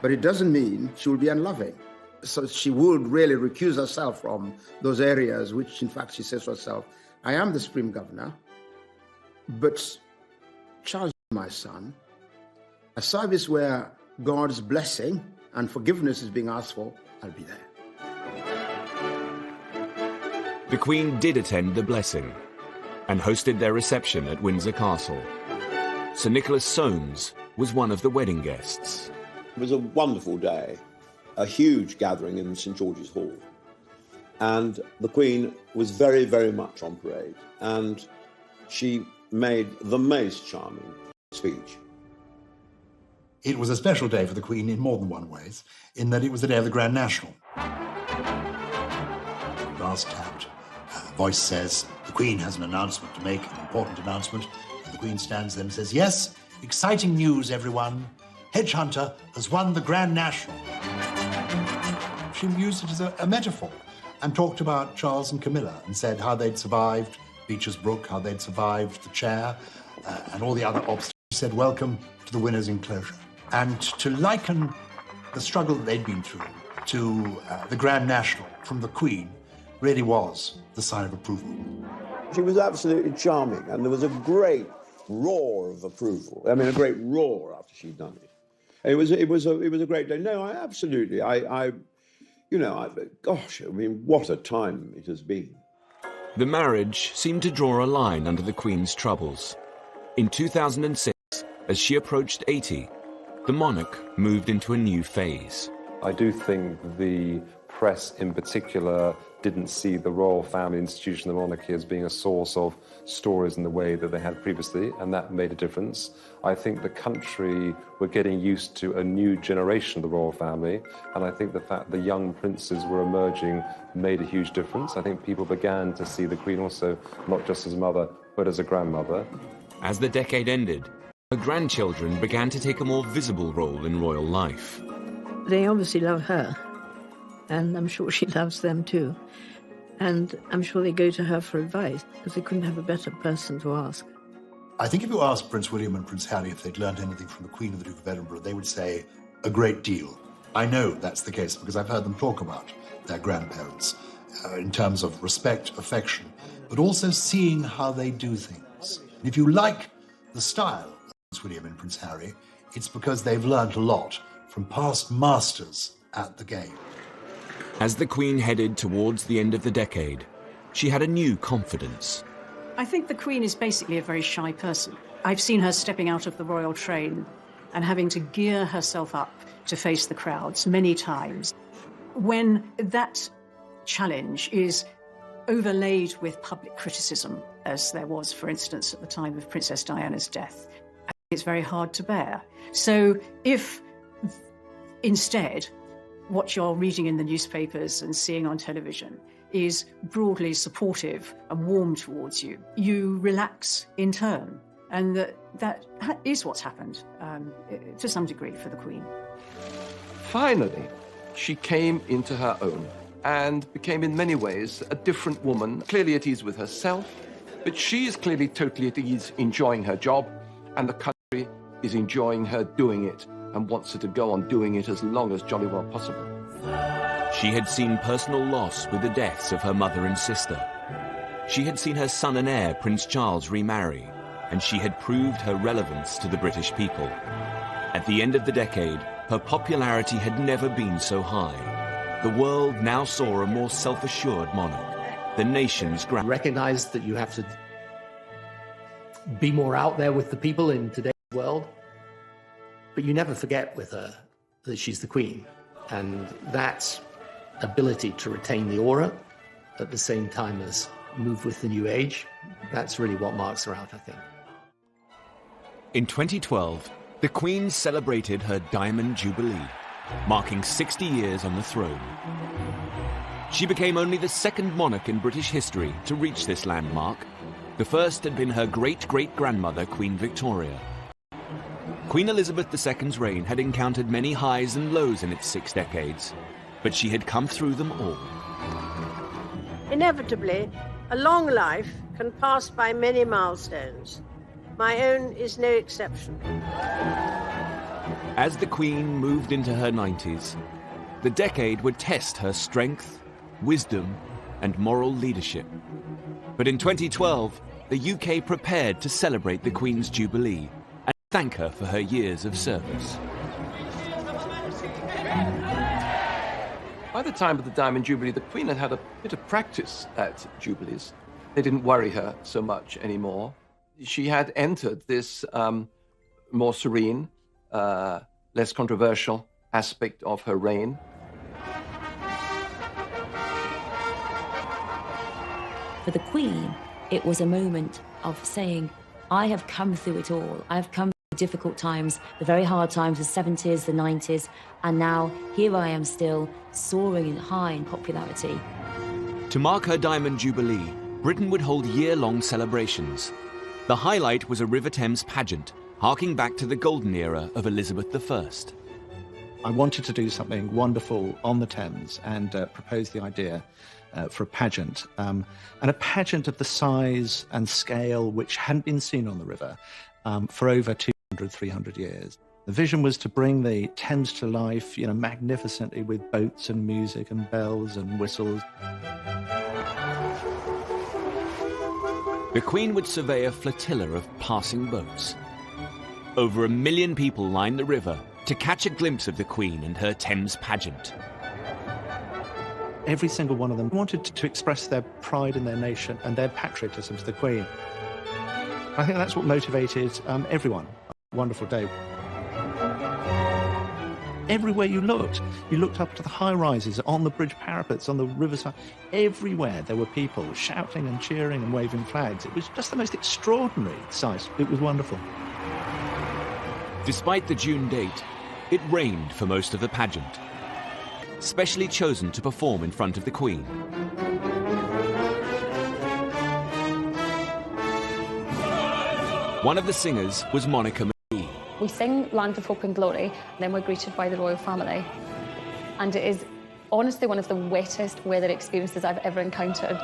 But it doesn't mean she will be unloving. So she would really recuse herself from those areas which, in fact, she says to herself, I am the supreme governor, but Charles, my son, a service where God's blessing and forgiveness is being asked for, I'll be there. The Queen did attend the blessing and hosted their reception at Windsor Castle. Sir Nicholas Soames was one of the wedding guests. It was a wonderful day, a huge gathering in St George's Hall. And the Queen was very, very much on parade. And she made the most charming speech. It was a special day for the Queen in more than one ways, in that it was the day of the Grand National. Brass tapped. Voice says, the Queen has an announcement to make, an important announcement. And the Queen stands there and says, yes, exciting news, everyone. Hedgehunter has won the Grand National. She used it as a metaphor and talked about Charles and Camilla and said how they'd survived Beecher's Brook, how they'd survived the chair and all the other obstacles. She said, welcome to the winner's enclosure. And to liken the struggle that they'd been through to the Grand National from the Queen really was the sign of approval. She was absolutely charming, and there was a great roar of approval. I mean, a great roar after she'd done it. It was a great day. No, gosh, I mean, what a time it has been. The marriage seemed to draw a line under the Queen's troubles. In 2006, as she approached 80, the monarch moved into a new phase. I do think the press in particular didn't see the royal family institution, the monarchy, as being a source of stories in the way that they had previously, and that made a difference. I think the country were getting used to a new generation of the royal family, and I think the fact the young princes were emerging made a huge difference. I think people began to see the Queen also not just as a mother, but as a grandmother. As the decade ended, her grandchildren began to take a more visible role in royal life. They obviously love her, and I'm sure she loves them too. And I'm sure they go to her for advice, because they couldn't have a better person to ask. I think if you asked Prince William and Prince Harry if they'd learned anything from the Queen and the Duke of Edinburgh, they would say a great deal. I know that's the case because I've heard them talk about their grandparents in terms of respect, affection, but also seeing how they do things. And if you like the style of Prince William and Prince Harry, it's because they've learned a lot from past masters at the game. As the Queen headed towards the end of the decade, she had a new confidence. I think the Queen is basically a very shy person. I've seen her stepping out of the royal train and having to gear herself up to face the crowds many times. When that challenge is overlaid with public criticism, as there was, for instance, at the time of Princess Diana's death, I think it's very hard to bear. So if instead what you're reading in the newspapers and seeing on television is broadly supportive and warm towards you, you relax in turn. And that is what's happened to some degree for the Queen. Finally, she came into her own and became in many ways a different woman, clearly at ease with herself, but she is clearly totally at ease enjoying her job, and the country is enjoying her doing it and wants her to go on doing it as long as jolly well possible. She had seen personal loss with the deaths of her mother and sister. She had seen her son and heir, Prince Charles, remarry, and she had proved her relevance to the British people. At the end of the decade, her popularity had never been so high. The world now saw a more self-assured monarch, the nation's grand. Recognize that you have to be more out there with the people in today's world, but you never forget with her that she's the Queen, and that ability to retain the aura at the same time as move with the new age, that's really what marks her out, I think. In 2012, the Queen celebrated her Diamond Jubilee, marking 60 years on the throne. She became only the second monarch in British history to reach this landmark. The first had been her great-great-grandmother, Queen Victoria. Queen Elizabeth II's reign had encountered many highs and lows in its 6 decades, but she had come through them all. Inevitably, a long life can pass by many milestones. My own is no exception. As the Queen moved into her 90s, the decade would test her strength, wisdom, and moral leadership. But in 2012, the UK prepared to celebrate the Queen's Jubilee and thank her for her years of service. By the time of the Diamond Jubilee, the Queen had had a bit of practice at Jubilees. They didn't worry her so much anymore. She had entered this more serene, less controversial aspect of her reign. For the Queen, it was a moment of saying, I have come through it all. I have come through difficult times, the very hard times, the 70s, the 90s, and now here I am still, soaring high in popularity. To mark her Diamond Jubilee, Britain would hold year-long celebrations. The highlight was a River Thames pageant, harking back to the golden era of Elizabeth I. I wanted to do something wonderful on the Thames and proposed the idea for a pageant, and a pageant of the size and scale which hadn't been seen on the river for over 200, 300 years. The vision was to bring the Thames to life, magnificently with boats and music and bells and whistles. The Queen would survey a flotilla of passing boats. Over 1 million people lined the river to catch a glimpse of the Queen and her Thames pageant. Every single one of them wanted to express their pride in their nation and their patriotism to the Queen. I think that's what motivated everyone. A wonderful day. Everywhere you looked up to the high-rises, on the bridge parapets, on the riverside. Everywhere there were people shouting and cheering and waving flags. It was just the most extraordinary sight. It was wonderful. Despite the June date, it rained for most of the pageant. Specially chosen to perform in front of the Queen. One of the singers was Monica. We sing Land of Hope and Glory, and then we're greeted by the royal family. And it is honestly one of the wettest weather experiences I've ever encountered.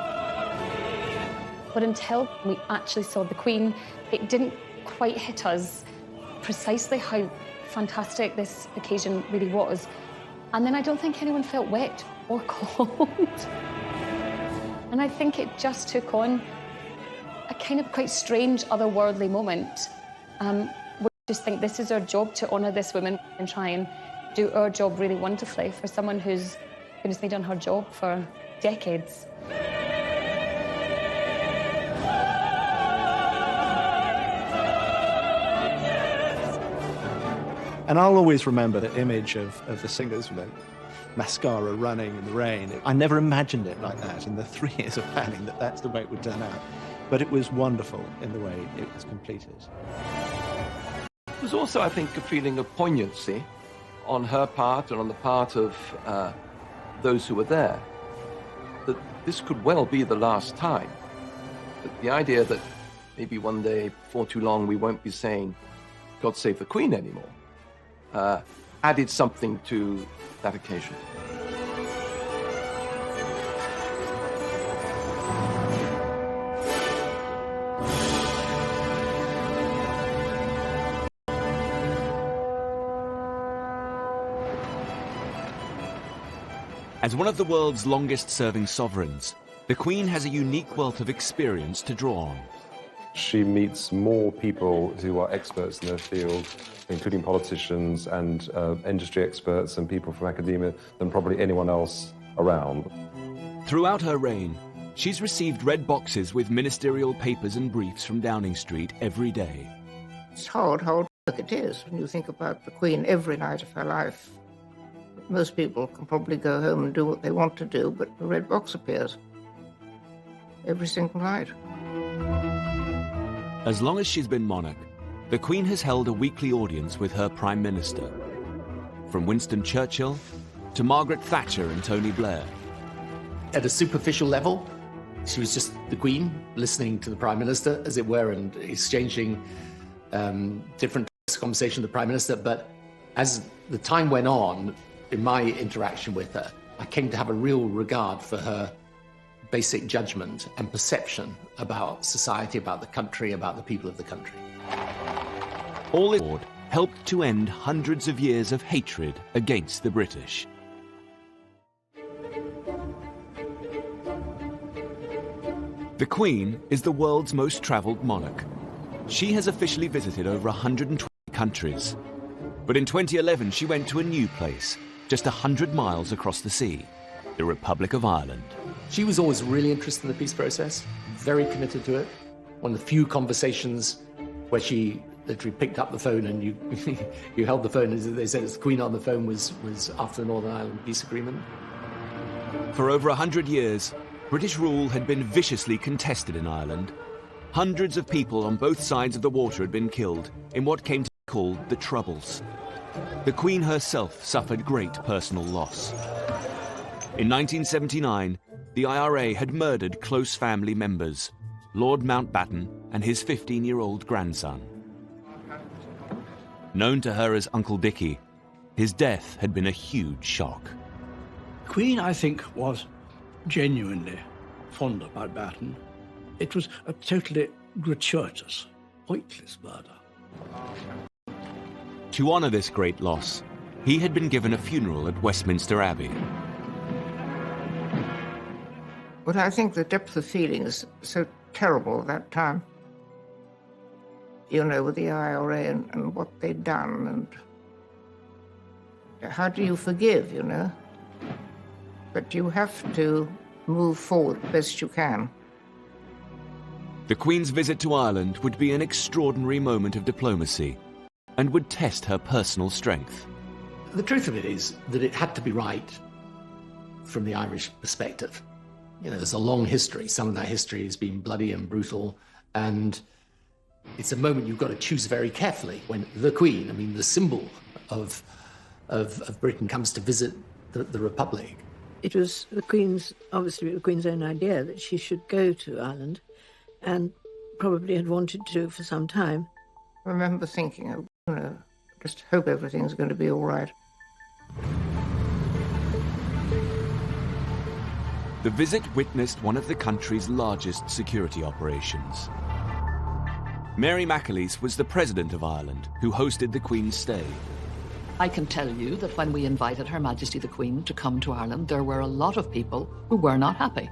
But until we actually saw the Queen, it didn't quite hit us precisely how fantastic this occasion really was. And then I don't think anyone felt wet or cold. And I think it just took on a kind of quite strange, otherworldly moment. We just think this is our job, to honour this woman and try and do our job really wonderfully for someone who's been done her job for decades. And I'll always remember the image of the singers with mascara running in the rain. I never imagined it like that in the 3 years of planning, that's the way it would turn out. But it was wonderful in the way it was completed. There was also, I think, a feeling of poignancy on her part and on the part of those who were there, that this could well be the last time. That the idea that maybe one day, before too long, we won't be saying, God save the Queen anymore, added something to that occasion. As one of the world's longest-serving sovereigns, the Queen has a unique wealth of experience to draw on. She meets more people who are experts in their field, including politicians and industry experts and people from academia, than probably anyone else around. Throughout her reign, she's received red boxes with ministerial papers and briefs from Downing Street every day. It's hard work it is when you think about the Queen every night of her life. Most people can probably go home and do what they want to do, but the red box appears every single night. As long as she's been monarch, the Queen has held a weekly audience with her Prime Minister. From Winston Churchill to Margaret Thatcher and Tony Blair. At a superficial level, she was just the Queen, listening to the Prime Minister, as it were, and exchanging different conversations with the Prime Minister. But as the time went on, in my interaction with her, I came to have a real regard for her basic judgment and perception about society, about the country, about the people of the country. All this helped to end hundreds of years of hatred against the British. The Queen is the world's most travelled monarch. She has officially visited over 120 countries. But in 2011, she went to a new place, just 100 miles across the sea, the Republic of Ireland. She was always really interested in the peace process, very committed to it. One of the few conversations where she literally picked up the phone and you held the phone, as they said, it's the Queen on the phone, was after the Northern Ireland peace agreement. For over 100 years, British rule had been viciously contested in Ireland. Hundreds of people on both sides of the water had been killed in what came to be called the Troubles. The Queen herself suffered great personal loss. In 1979, the IRA had murdered close family members, Lord Mountbatten and his 15-year-old grandson. Known to her as Uncle Dickie, his death had been a huge shock. The Queen, I think, was genuinely fond of Mountbatten. It was a totally gratuitous, pointless murder. To honour this great loss, he had been given a funeral at Westminster Abbey. But I think the depth of feeling is so terrible at that time. You know, with the IRA and what they'd done, and how do you forgive, you know? But you have to move forward best you can. The Queen's visit to Ireland would be an extraordinary moment of diplomacy and would test her personal strength. The truth of it is that it had to be right from the Irish perspective. You know, there's a long history. Some of that history has been bloody and brutal, and it's a moment you've got to choose very carefully when the Queen, I mean, the symbol of Britain, comes to visit the Republic. It was the Queen's, obviously the Queen's own idea that she should go to Ireland, and probably had wanted to for some time. I remember thinking, you know, just hope everything's going to be all right. The visit witnessed one of the country's largest security operations. Mary McAleese was the President of Ireland, who hosted the Queen's stay. I can tell you that when we invited Her Majesty the Queen to come to Ireland, there were a lot of people who were not happy.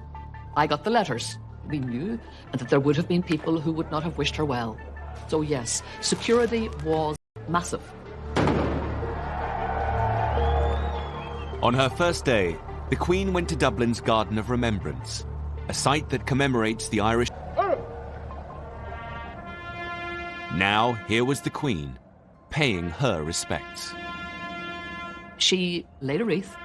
I got the letters. We knew that there would have been people who would not have wished her well. So yes, security was massive. On her first day, the Queen went to Dublin's Garden of Remembrance, a site that commemorates the Irish. Now, here was the Queen, paying her respects. She laid a wreath,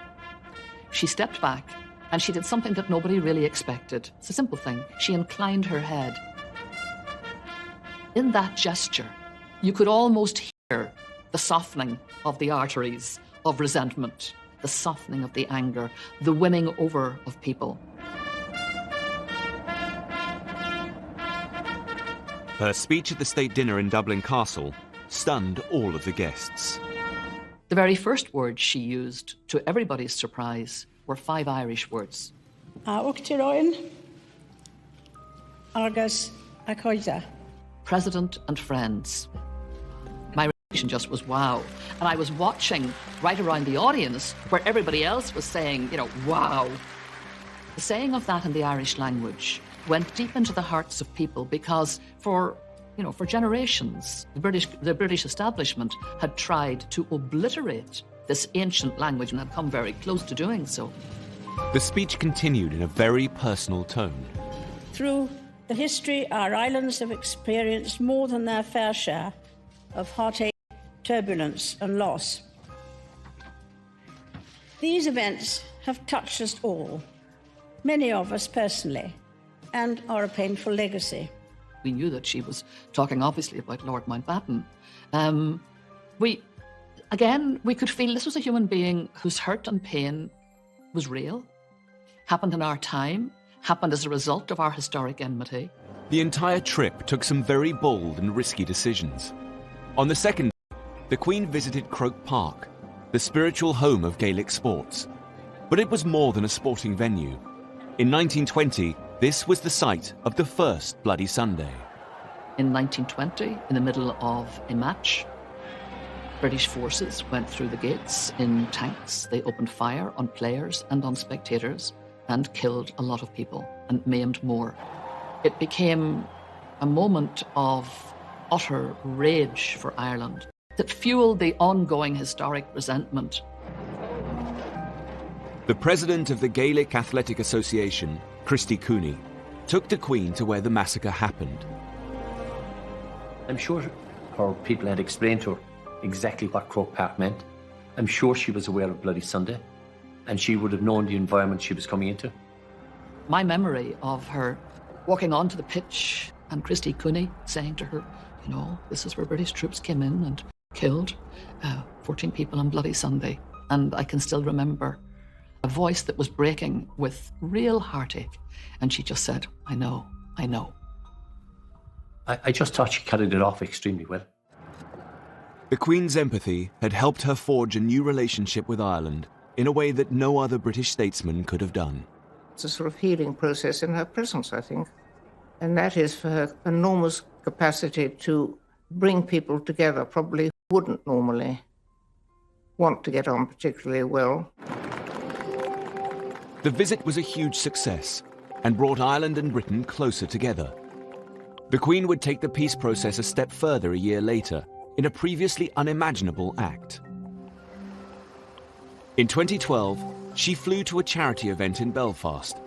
she stepped back, and she did something that nobody really expected. It's a simple thing. She inclined her head. In that gesture, you could almost hear the softening of the arteries of resentment, the softening of the anger, the winning over of people. Her speech at the state dinner in Dublin Castle stunned all of the guests. The very first words she used, to everybody's surprise, were 5 Irish words. President and friends. My reaction just was wow. And I was watching right around the audience where everybody else was saying, you know, wow. The saying of that in the Irish language went deep into the hearts of people because for generations, the British establishment had tried to obliterate this ancient language and had come very close to doing so. The speech continued in a very personal tone. Through the history, our islands have experienced more than their fair share of heartache, turbulence and loss. These events have touched us all, many of us personally, and are a painful legacy. We knew that she was talking, obviously, about Lord Mountbatten. We could feel this was a human being whose hurt and pain was real, happened in our time, happened as a result of our historic enmity. The entire trip took some very bold and risky decisions. On the second day, the Queen visited Croke Park, the spiritual home of Gaelic sports. But it was more than a sporting venue. In 1920, this was the site of the first Bloody Sunday. In 1920, in the middle of a match, British forces went through the gates in tanks. They opened fire on players and on spectators and killed a lot of people and maimed more. It became a moment of utter rage for Ireland that fueled the ongoing historic resentment. The president of the Gaelic Athletic Association, Christy Cooney, took the Queen to where the massacre happened. I'm sure her people had explained to her exactly what Croke Park meant. I'm sure she was aware of Bloody Sunday, and she would have known the environment she was coming into. My memory of her walking onto the pitch and Christy Cooney saying to her, you know, this is where British troops came in and killed 14 people on Bloody Sunday. And I can still remember a voice that was breaking with real heartache. And she just said, I know, I know. I just thought she carried it off extremely well. The Queen's empathy had helped her forge a new relationship with Ireland in a way that no other British statesman could have done. It's a sort of healing process in her presence, I think. And that is for her enormous capacity to bring people together, probably wouldn't normally want to get on particularly well. The visit was a huge success and brought Ireland and Britain closer together. The Queen would take the peace process a step further a year later in a previously unimaginable act. In 2012, she flew to a charity event in Belfast,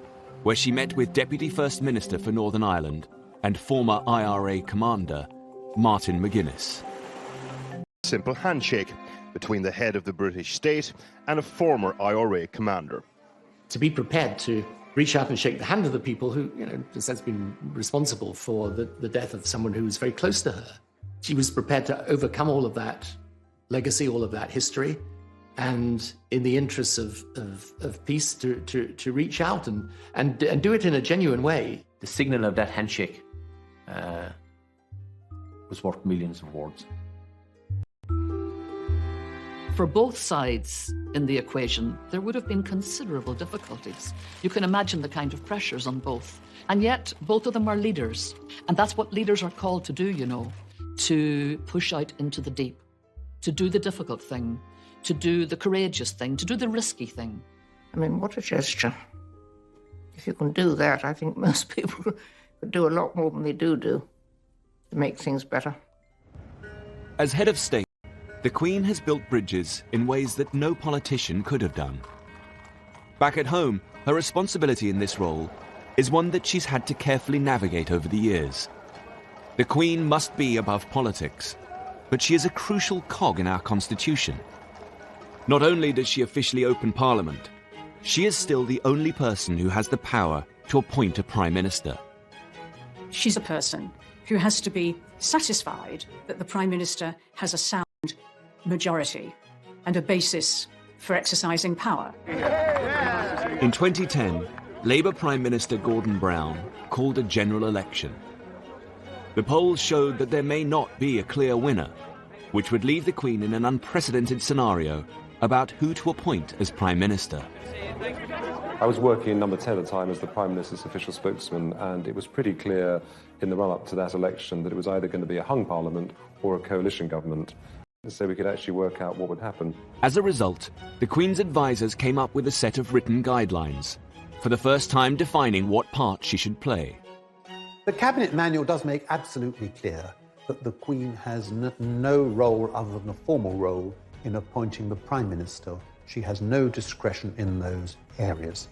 where she met with Deputy First Minister for Northern Ireland and former IRA commander, Martin McGuinness. Simple handshake between the head of the British state and a former IRA commander. To be prepared to reach out and shake the hand of the people who, has been responsible for the death of someone who was very close to her. She was prepared to overcome all of that legacy, all of that history, and in the interests of peace, to reach out and do it in a genuine way. The signal of that handshake was worth millions of words. For both sides in the equation, there would have been considerable difficulties. You can imagine the kind of pressures on both. And yet, both of them are leaders. And that's what leaders are called to do, to push out into the deep, to do the difficult thing, to do the courageous thing, to do the risky thing. I mean, what a gesture. If you can do that, I think most people could do a lot more than they do to make things better. As head of state, the Queen has built bridges in ways that no politician could have done. Back at home, her responsibility in this role is one that she's had to carefully navigate over the years. The Queen must be above politics, but she is a crucial cog in our constitution. Not only does she officially open Parliament, she is still the only person who has the power to appoint a Prime Minister. She's a person who has to be satisfied that the Prime Minister has a sound majority and a basis for exercising power. In 2010, Labour Prime Minister Gordon Brown called a general election. The polls showed that there may not be a clear winner, which would leave the Queen in an unprecedented scenario about who to appoint as Prime Minister. I was working in Number 10 at the time as the Prime Minister's official spokesman, and it was pretty clear in the run-up to that election that it was either going to be a hung parliament or a coalition government, so we could actually work out what would happen. As a result, the Queen's advisers came up with a set of written guidelines, for the first time defining what part she should play. The Cabinet Manual does make absolutely clear that the Queen has no role other than a formal role in appointing the Prime Minister. She has no discretion in those areas.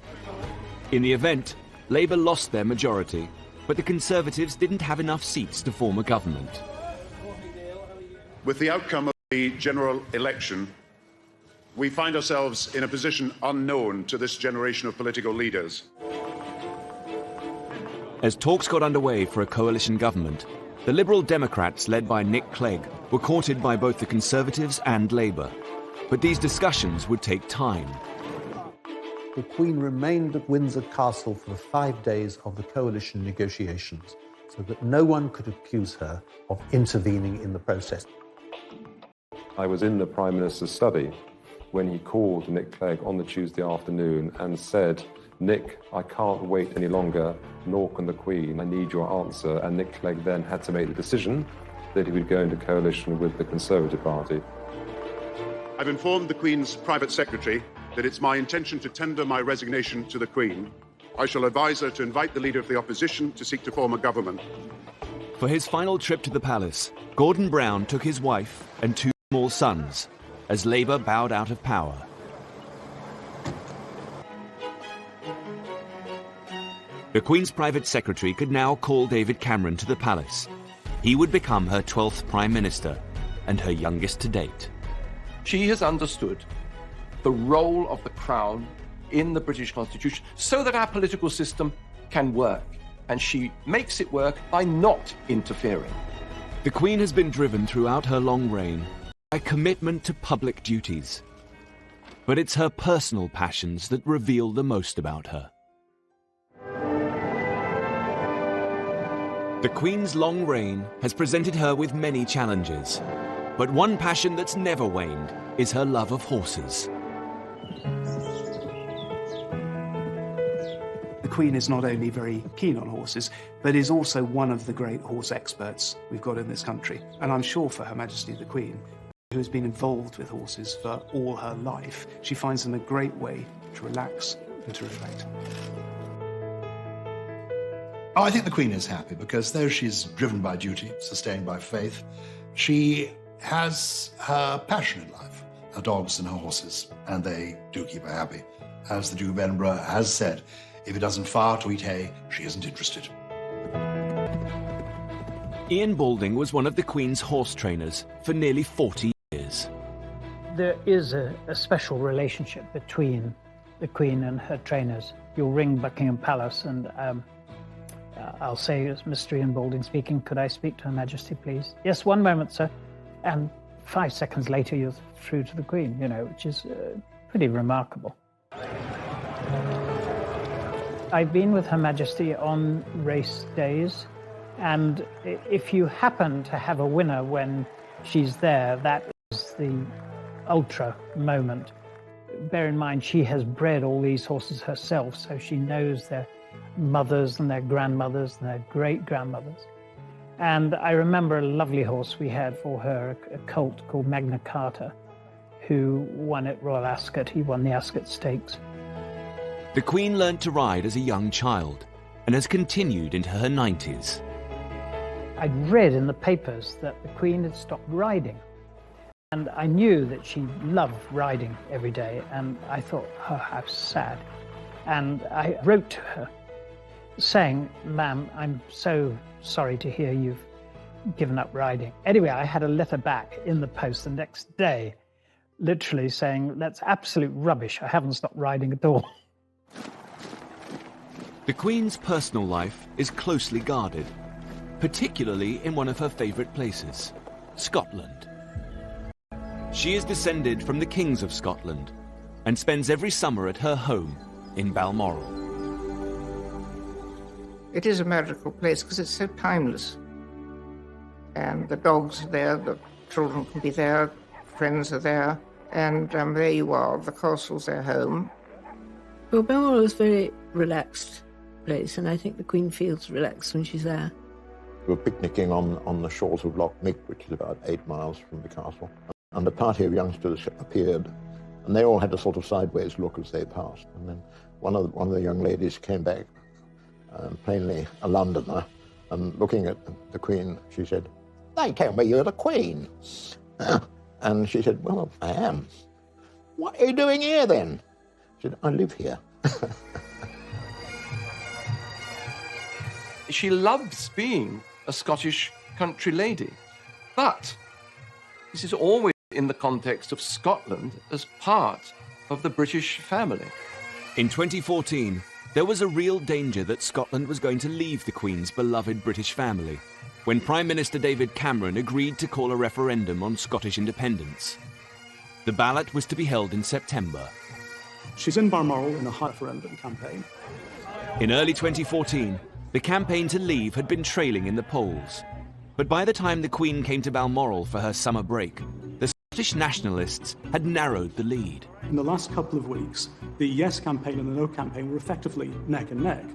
In the event, Labour lost their majority, but the Conservatives didn't have enough seats to form a government. With the outcome of the general election, we find ourselves in a position unknown to this generation of political leaders. As talks got underway for a coalition government, the Liberal Democrats, led by Nick Clegg, were courted by both the Conservatives and Labour. But these discussions would take time. The Queen remained at Windsor Castle for the 5 days of the coalition negotiations, so that no one could accuse her of intervening in the process. I was in the Prime Minister's study when he called Nick Clegg on the Tuesday afternoon and said, "Nick, I can't wait any longer, nor can the Queen. I need your answer." And Nick Clegg then had to make the decision that he would go into coalition with the Conservative Party. I've informed the Queen's private secretary that it's my intention to tender my resignation to the Queen. I shall advise her to invite the Leader of the Opposition to seek to form a government. For his final trip to the palace, Gordon Brown took his wife and 2 small sons as Labour bowed out of power. The Queen's private secretary could now call David Cameron to the palace. He would become her 12th Prime Minister and her youngest to date. She has understood the role of the Crown in the British Constitution so that our political system can work. And she makes it work by not interfering. The Queen has been driven throughout her long reign by commitment to public duties. But it's her personal passions that reveal the most about her. The Queen's long reign has presented her with many challenges. But one passion that's never waned is her love of horses. The Queen is not only very keen on horses, but is also one of the great horse experts we've got in this country. And I'm sure for Her Majesty the Queen, who has been involved with horses for all her life, she finds them a great way to relax and to reflect. Oh, I think the Queen is happy because though she's driven by duty, sustained by faith, she has her passion in life, her dogs and her horses, and they do keep her happy. As the Duke of Edinburgh has said, if it doesn't fire to eat hay, she isn't interested. Ian Balding was one of the Queen's horse trainers for nearly 40 years. There is a special relationship between the Queen and her trainers. You'll ring Buckingham Palace and I'll say, it's Mr. Ian Balding speaking, could I speak to Her Majesty, please? Yes, one moment, sir. And 5 seconds later, you're through to the Queen, you know, which is pretty remarkable. I've been with Her Majesty on race days, and if you happen to have a winner when she's there, that is the ultra moment. Bear in mind, she has bred all these horses herself, so she knows their mothers and their grandmothers and their great-grandmothers. And I remember a lovely horse we had for her, a colt called Magna Carta, who won at Royal Ascot. He won the Ascot Stakes. The Queen learnt to ride as a young child and has continued into her 90s. I'd read in the papers that the Queen had stopped riding. And I knew that she loved riding every day, and I thought, oh, how sad. And I wrote to her saying, ma'am, I'm so sorry to hear you've given up riding. Anyway, I had a letter back in the post the next day, literally saying, that's absolute rubbish. I haven't stopped riding at all. The Queen's personal life is closely guarded, particularly in one of her favourite places, Scotland. She is descended from the Kings of Scotland and spends every summer at her home in Balmoral. It is a magical place because it's so timeless. And the dogs are there, the children can be there, friends are there, and there you are, the castle's their home. Well, Balmoral is a very relaxed place, and I think the Queen feels relaxed when she's there. We were picnicking on the shores of Loch Mick, which is about 8 miles from the castle, and a party of youngsters appeared, and they all had a sort of sideways look as they passed. And then one of the young ladies came back, plainly a Londoner, and looking at the Queen, she said, "They tell me you're the Queen." And she said, "Well, I am." "What are you doing here then?" She said, "I live here." She loves being a Scottish country lady, but this is always in the context of Scotland as part of the British family. In 2014, there was a real danger that Scotland was going to leave the Queen's beloved British family when Prime Minister David Cameron agreed to call a referendum on Scottish independence. The ballot was to be held in September. She's in Balmoral in a referendum campaign. In early 2014, the campaign to leave had been trailing in the polls. But by the time the Queen came to Balmoral for her summer break, the Scottish nationalists had narrowed the lead. In the last couple of weeks, the Yes campaign and the No campaign were effectively neck and neck.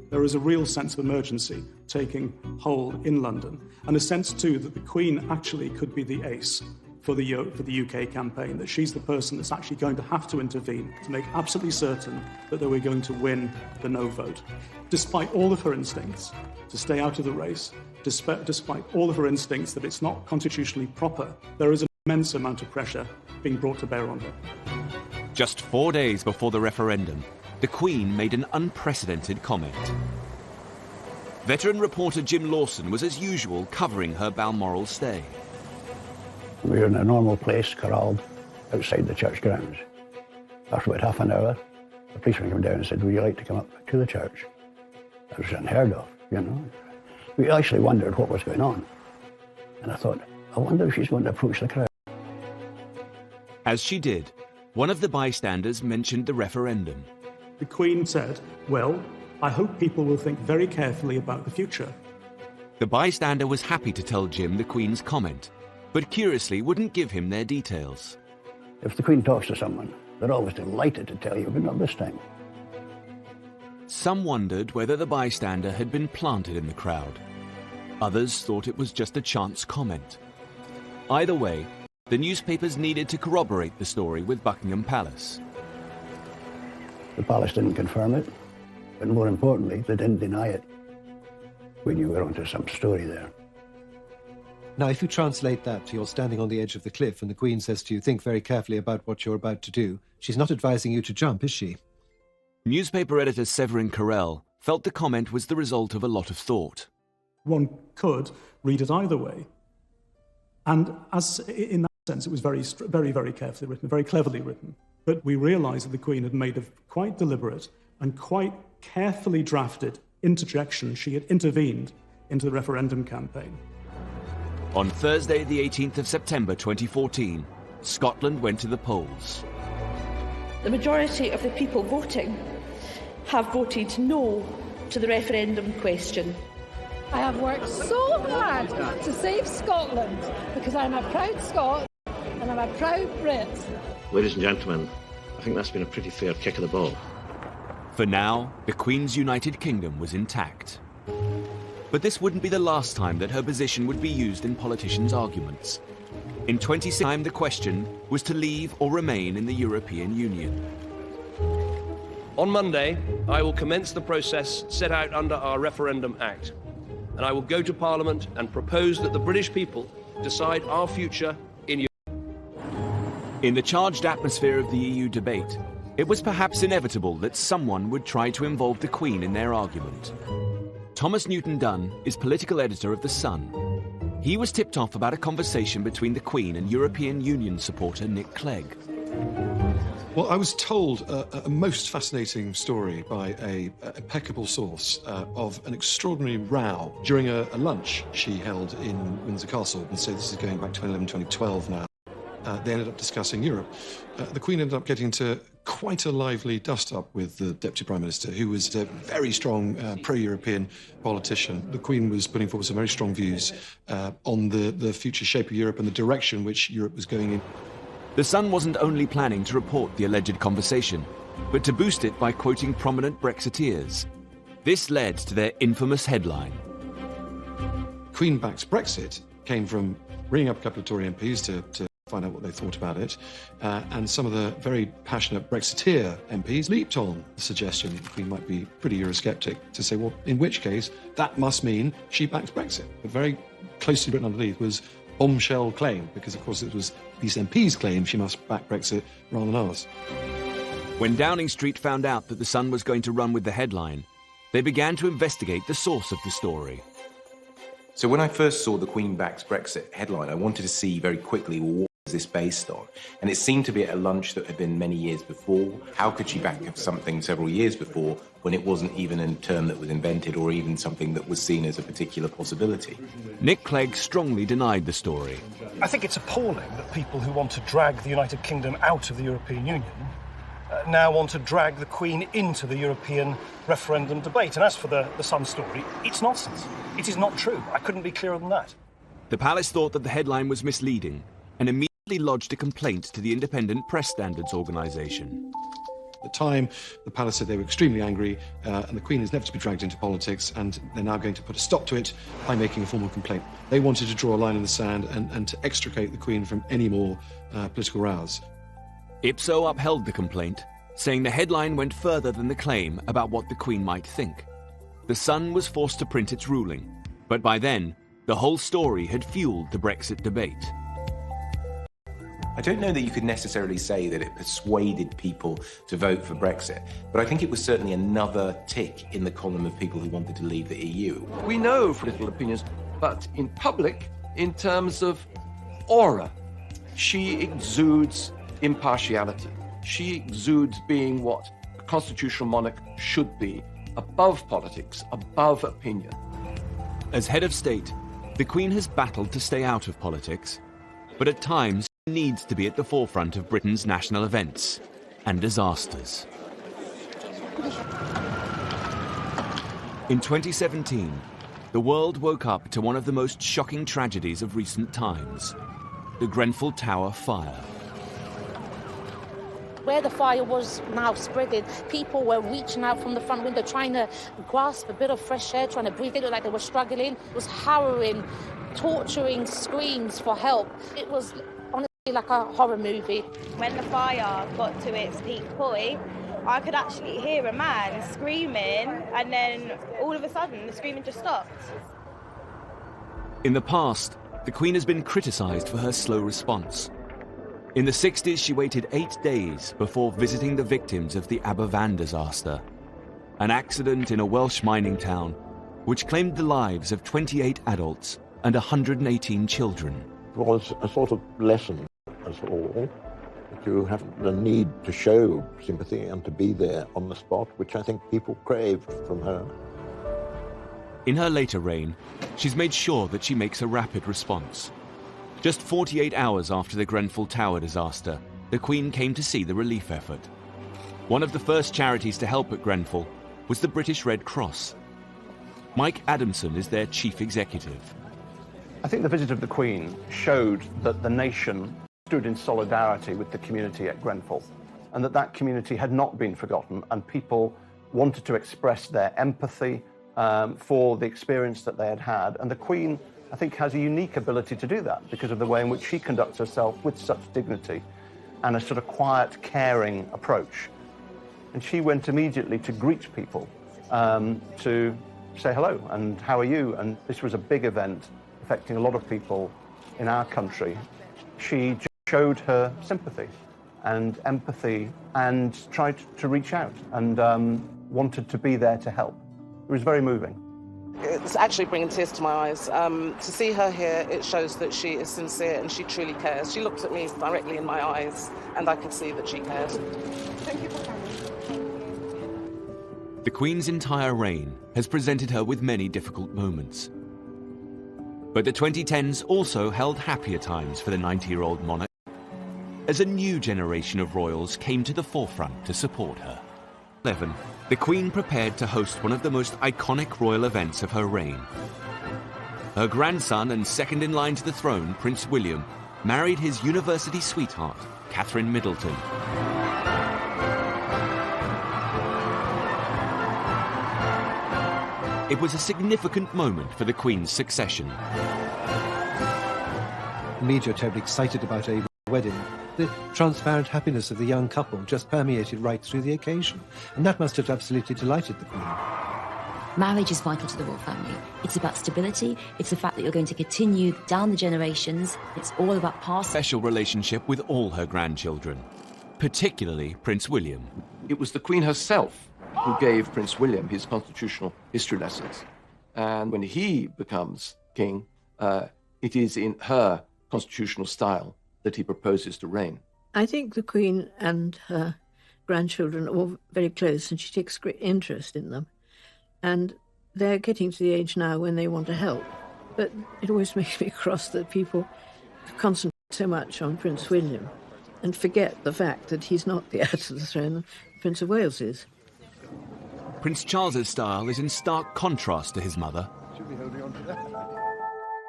There is a real sense of emergency taking hold in London, and a sense too that the Queen actually could be the ace for the UK campaign, that she's the person that's actually going to have to intervene to make absolutely certain that they were going to win the No vote. Despite all of her instincts to stay out of the race, despite all of her instincts that it's not constitutionally proper, there is an immense amount of pressure being brought to bear on her. Just 4 days before the referendum, the Queen made an unprecedented comment. Veteran reporter Jim Lawson was as usual covering her Balmoral stay. We were in a normal place, corralled outside the church grounds. After about half an hour, the policeman came down and said, "Would you like to come up to the church?" That was unheard of, you know. We actually wondered what was going on. And I thought, I wonder if she's going to approach the crowd. As she did, one of the bystanders mentioned the referendum. The Queen said, "Well, I hope people will think very carefully about the future." The bystander was happy to tell Jim the Queen's comment, but curiously wouldn't give him their details. If the Queen talks to someone, they're always delighted to tell you, but not this time. Some wondered whether the bystander had been planted in the crowd. Others thought it was just a chance comment. Either way, the newspapers needed to corroborate the story with Buckingham Palace. The palace didn't confirm it, but more importantly, they didn't deny it. We knew we were onto some story there. Now, if you translate that to you're standing on the edge of the cliff and the Queen says to you, think very carefully about what you're about to do, she's not advising you to jump, is she? Newspaper editor Severin Carrel felt the comment was the result of a lot of thought. One could read it either way. And as in that sense, it was very, very carefully written, very cleverly written. But we realised that the Queen had made a quite deliberate and quite carefully drafted interjection. She had intervened into the referendum campaign. On Thursday, the 18th of September 2014, Scotland went to the polls. The majority of the people voting have voted no to the referendum question. I have worked so hard to save Scotland because I'm a proud Scot and I'm a proud Brit. Ladies and gentlemen, I think that's been a pretty fair kick of the ball. For now, the Queen's United Kingdom was intact. But this wouldn't be the last time that her position would be used in politicians' arguments. In 2016, the question was to leave or remain in the European Union. On Monday, I will commence the process set out under our Referendum Act, and I will go to Parliament and propose that the British people decide our future in Europe. In the charged atmosphere of the EU debate, it was perhaps inevitable that someone would try to involve the Queen in their argument. Thomas Newton Dunn is political editor of The Sun. He was tipped off about a conversation between the Queen and European Union supporter Nick Clegg. Well, I was told a most fascinating story by an impeccable source of an extraordinary row during a lunch she held in Windsor Castle. And so this is going back 2011, 2012 now. They ended up discussing Europe. The Queen ended up getting into quite a lively dust-up with the Deputy Prime Minister, who was a very strong pro-European politician. The Queen was putting forward some very strong views on the future shape of Europe and the direction which Europe was going in. The Sun wasn't only planning to report the alleged conversation, but to boost it by quoting prominent Brexiteers. This led to their infamous headline. Queen backs Brexit came from ringing up a couple of Tory MPs to find out what they thought about it, and some of the very passionate Brexiteer MPs leaped on the suggestion that the Queen might be pretty Eurosceptic to say, well, in which case, that must mean she backs Brexit. But very closely written underneath was bombshell claim, because of course it was these MPs' claim she must back Brexit rather than ours. When Downing Street found out that The Sun was going to run with the headline, they began to investigate the source of the story. So when I first saw the Queen backs Brexit headline, I wanted to see very quickly, well, what was this based on? And it seemed to be at a lunch that had been many years before. How could she back something several years before when it wasn't even a term that was invented or even something that was seen as a particular possibility? Nick Clegg strongly denied the story. I think it's appalling that people who want to drag the United Kingdom out of the European Union now want to drag the Queen into the European referendum debate. And as for the Sun story, it's nonsense. It is not true. I couldn't be clearer than that. The palace thought that the headline was misleading and immediately lodged a complaint to the Independent Press Standards Organisation. At the time, the palace said they were extremely angry, and the Queen is never to be dragged into politics, and they're now going to put a stop to it by making a formal complaint. They wanted to draw a line in the sand and to extricate the Queen from any more political rows. Ipso upheld the complaint, saying the headline went further than the claim about what the Queen might think. The Sun was forced to print its ruling, but by then, the whole story had fueled the Brexit debate. I don't know that you could necessarily say that it persuaded people to vote for Brexit, but I think it was certainly another tick in the column of people who wanted to leave the EU. We know political opinions, but in public, in terms of aura, she exudes impartiality. She exudes being what a constitutional monarch should be, above politics, above opinion. As head of state, the Queen has battled to stay out of politics, but at times needs to be at the forefront of Britain's national events and disasters. In 2017, the world woke up to one of the most shocking tragedies of recent times, the Grenfell Tower fire. Where the fire was now spreading, people were reaching out from the front window, trying to grasp a bit of fresh air, trying to breathe. It looked like they were struggling. It was harrowing, torturing screams for help. It was Like a horror movie. When the fire got to its peak point, I could actually hear a man screaming, and then all of a sudden the screaming just stopped. In the past, the Queen has been criticised for her slow response. In the 60s, she waited 8 days before visiting the victims of the Aberfan disaster, an accident in a Welsh mining town which claimed the lives of 28 adults and 118 children. It was a sort of lesson us all to have the need to show sympathy and to be there on the spot, which I think people craved from her. In her later reign, she's made sure that she makes a rapid response. Just 48 hours after the Grenfell Tower disaster, the Queen came to see the relief effort. One of the first charities to help at Grenfell was the British Red Cross. Mike Adamson is their chief executive. I think the visit of the Queen showed that the nation stood in solidarity with the community at Grenfell, and that community had not been forgotten, and people wanted to express their empathy for the experience that they had had. And the Queen, I think, has a unique ability to do that because of the way in which she conducts herself with such dignity and a sort of quiet, caring approach. And she went immediately to greet people, to say hello and how are you? And this was a big event affecting a lot of people in our country. She showed her sympathy and empathy and tried to reach out and wanted to be there to help. It was very moving. It's actually bringing tears to my eyes. To see her here, it shows that she is sincere and she truly cares. She looked at me directly in my eyes and I could see that she cared. Thank you for coming. The Queen's entire reign has presented her with many difficult moments. But the 2010s also held happier times for the 90-year-old monarch, as a new generation of royals came to the forefront to support her. 11. The Queen prepared to host one of the most iconic royal events of her reign. Her grandson and second in line to the throne, Prince William, married his university sweetheart, Catherine Middleton. It was a significant moment for the Queen's succession. The media are terribly excited about a wedding. The transparent happiness of the young couple just permeated right through the occasion, and that must have absolutely delighted the Queen. Marriage is vital to the royal family. It's about stability, it's the fact that you're going to continue down the generations, it's all about past... Special relationship with all her grandchildren, particularly Prince William. It was the Queen herself who gave Prince William his constitutional history lessons. And when he becomes king, it is in her constitutional style that he proposes to reign. I think the Queen and her grandchildren are all very close, and she takes great interest in them. And they're getting to the age now when they want to help. But it always makes me cross that people concentrate so much on Prince William and forget the fact that he's not the heir to the throne, Prince of Wales is. Prince Charles's style is in stark contrast to his mother.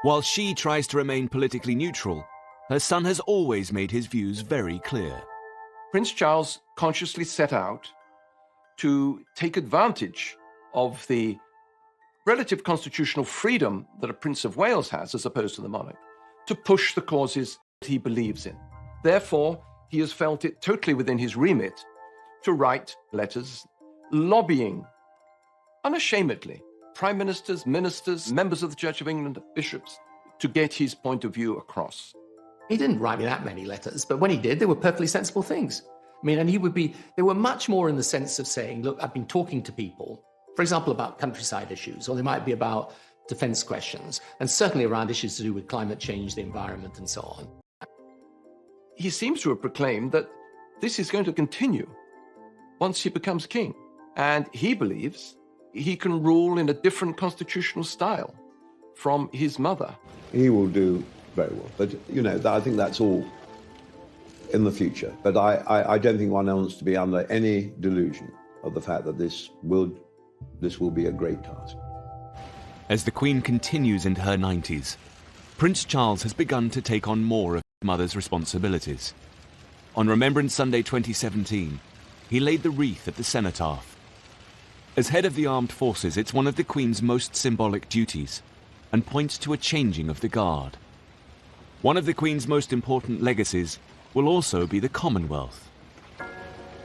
While she tries to remain politically neutral, her son has always made his views very clear. Prince Charles consciously set out to take advantage of the relative constitutional freedom that a Prince of Wales has as opposed to the monarch, to push the causes that he believes in. Therefore, he has felt it totally within his remit to write letters lobbying unashamedly prime ministers, ministers, members of the Church of England, bishops, to get his point of view across. He didn't write me that many letters, but when he did, they were perfectly sensible things. I mean, and they were much more in the sense of saying, look, I've been talking to people, for example, about countryside issues, or they might be about defence questions, and certainly around issues to do with climate change, the environment, and so on. He seems to have proclaimed that this is going to continue once he becomes king. And he believes he can rule in a different constitutional style from his mother. He will do very well. But, you know, I think that's all in the future. But I don't think one wants to be under any delusion of the fact that this will be a great task. As the Queen continues into her 90s, Prince Charles has begun to take on more of his mother's responsibilities. On Remembrance Sunday 2017, he laid the wreath at the cenotaph. As head of the armed forces, it's one of the Queen's most symbolic duties, and points to a changing of the guard. One of the Queen's most important legacies will also be the Commonwealth.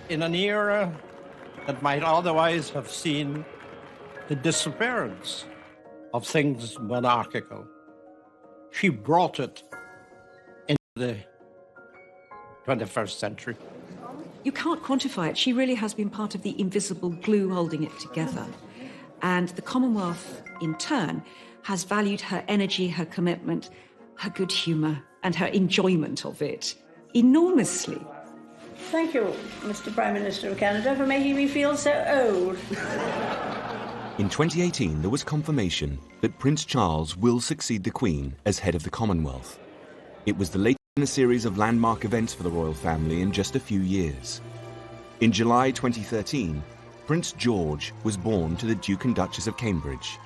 In an era that might otherwise have seen the disappearance of things monarchical, she brought it into the 21st century. You can't quantify it. She really has been part of the invisible glue holding it together. And the Commonwealth, in turn, has valued her energy, her commitment, her good humour, and her enjoyment of it enormously. Thank you, Mr. Prime Minister of Canada, for making me feel so old. In 2018, there was confirmation that Prince Charles will succeed the Queen as head of the Commonwealth. It was the latest in a series of landmark events for the royal family in just a few years. In July 2013, Prince George was born to the Duke and Duchess of Cambridge.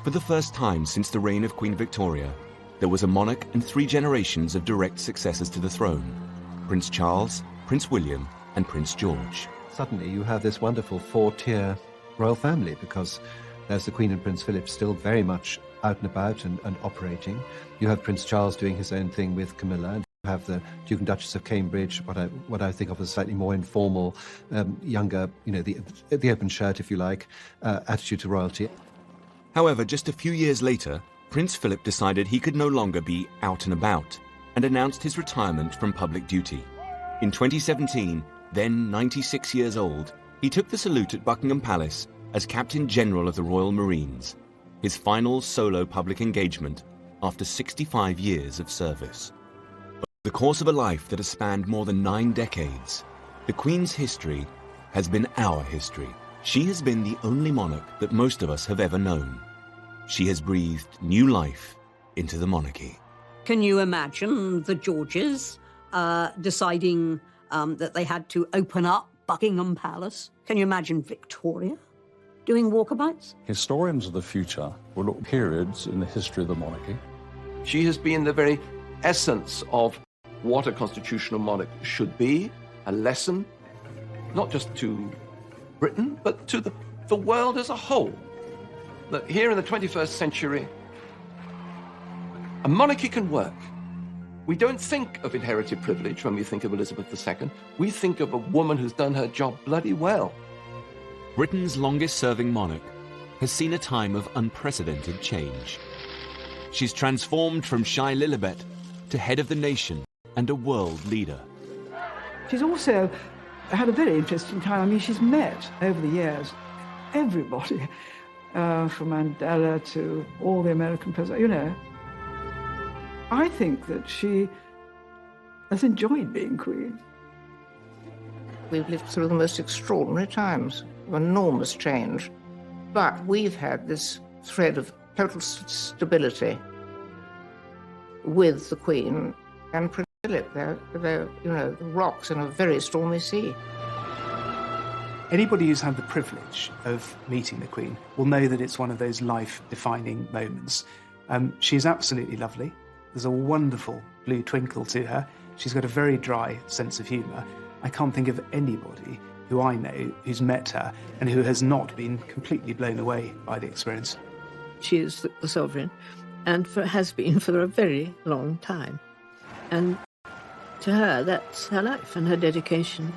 For the first time since the reign of Queen Victoria, there was a monarch and 3 generations of direct successors to the throne: Prince Charles, Prince William, and Prince George. Suddenly you have this wonderful 4-tier royal family, because there's the Queen and Prince Philip still very much out and about and operating. You have Prince Charles doing his own thing with Camilla, and you have the Duke and Duchess of Cambridge, what I think of as slightly more informal, younger, the open shirt, if you like, attitude to royalty. However, just a few years later, Prince Philip decided he could no longer be out and about and announced his retirement from public duty. In 2017, then 96 years old, he took the salute at Buckingham Palace as Captain General of the Royal Marines, his final solo public engagement after 65 years of service. Over the course of a life that has spanned more than 9 decades, the Queen's history has been our history. She has been the only monarch that most of us have ever known. She has breathed new life into the monarchy. Can you imagine the Georges deciding that they had to open up Buckingham Palace? Can you imagine Victoria doing walkabouts? Historians of the future will look at periods in the history of the monarchy. She has been the very essence of what a constitutional monarch should be, a lesson, not just to Britain, but to the world as a whole. That here in the 21st century, a monarchy can work. We don't think of inherited privilege when we think of Elizabeth II. We think of a woman who's done her job bloody well. Britain's longest-serving monarch has seen a time of unprecedented change. She's transformed from shy Lilibet to head of the nation and a world leader. She's also had a very interesting time. I mean, she's met, over the years, everybody, from Mandela to all the American presidents, I think that she has enjoyed being Queen. We've lived through the most extraordinary times of enormous change, but we've had this thread of total stability with the Queen and Prince Philip. They're the rocks in a very stormy sea. Anybody who's had the privilege of meeting the Queen will know that it's one of those life-defining moments. She's absolutely lovely. There's a wonderful blue twinkle to her. She's got a very dry sense of humour. I can't think of anybody who I know who's met her and who has not been completely blown away by the experience. She is the sovereign, and has been for a very long time. And to her, that's her life and her dedication.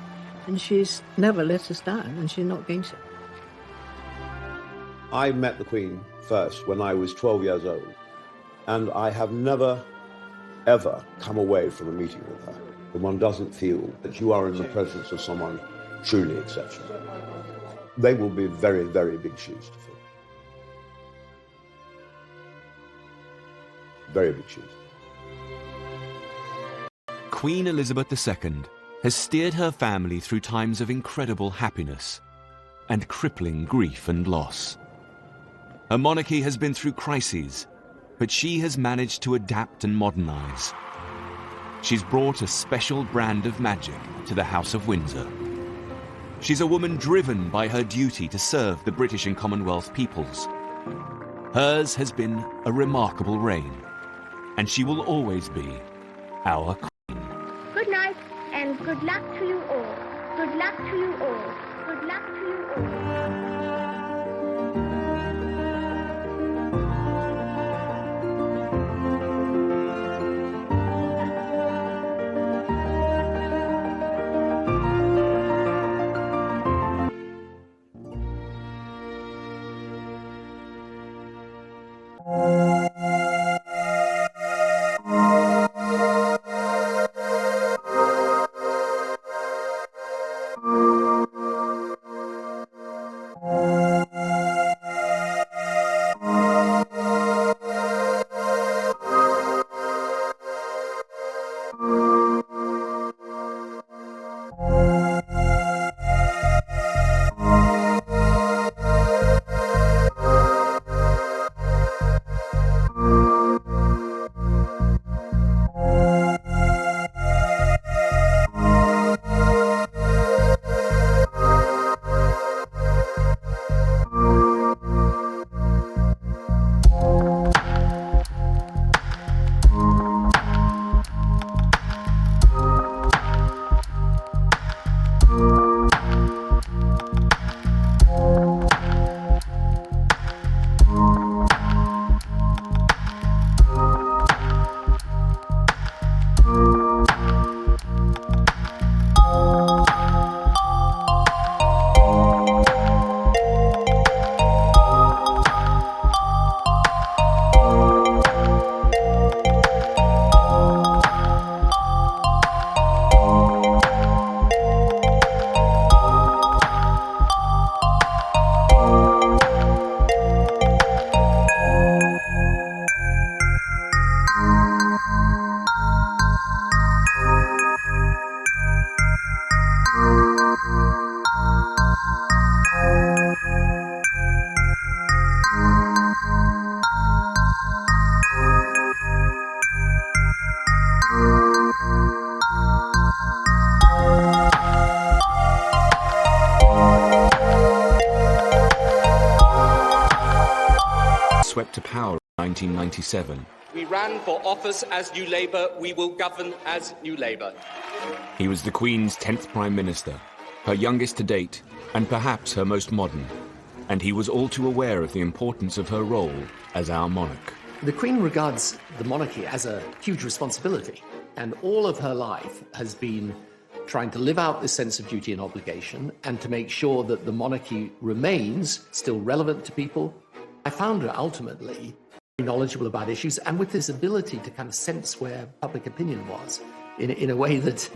And she's never let us down, and she's not going to. I met the Queen first when I was 12 years old, and I have never, ever come away from a meeting with her when one doesn't feel that you are in the presence of someone truly exceptional. They will be very, very big shoes to fill. Very big shoes. Queen Elizabeth II has steered her family through times of incredible happiness and crippling grief and loss. Her monarchy has been through crises, but she has managed to adapt and modernize. She's brought a special brand of magic to the House of Windsor. She's a woman driven by her duty to serve the British and Commonwealth peoples. Hers has been a remarkable reign, and she will always be our Queen. Good night, and good luck to you all. Good luck to you all. Good luck to you all. to power in 1997. We ran for office as New Labour, we will govern as New Labour. He was the Queen's 10th Prime Minister, her youngest to date, and perhaps her most modern. And he was all too aware of the importance of her role as our monarch. The Queen regards the monarchy as a huge responsibility, and all of her life has been trying to live out this sense of duty and obligation and to make sure that the monarchy remains still relevant to people. I found her ultimately knowledgeable about issues and with this ability to kind of sense where public opinion was in a way that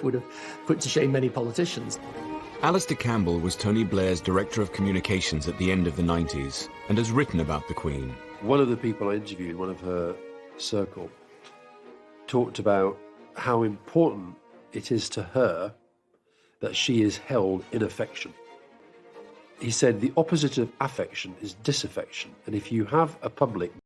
would have put to shame many politicians. Alistair Campbell was Tony Blair's Director of Communications at the end of the 90s and has written about the Queen. One of the people I interviewed, one of her circle, talked about how important it is to her that she is held in affection. He said the opposite of affection is disaffection, and if you have a public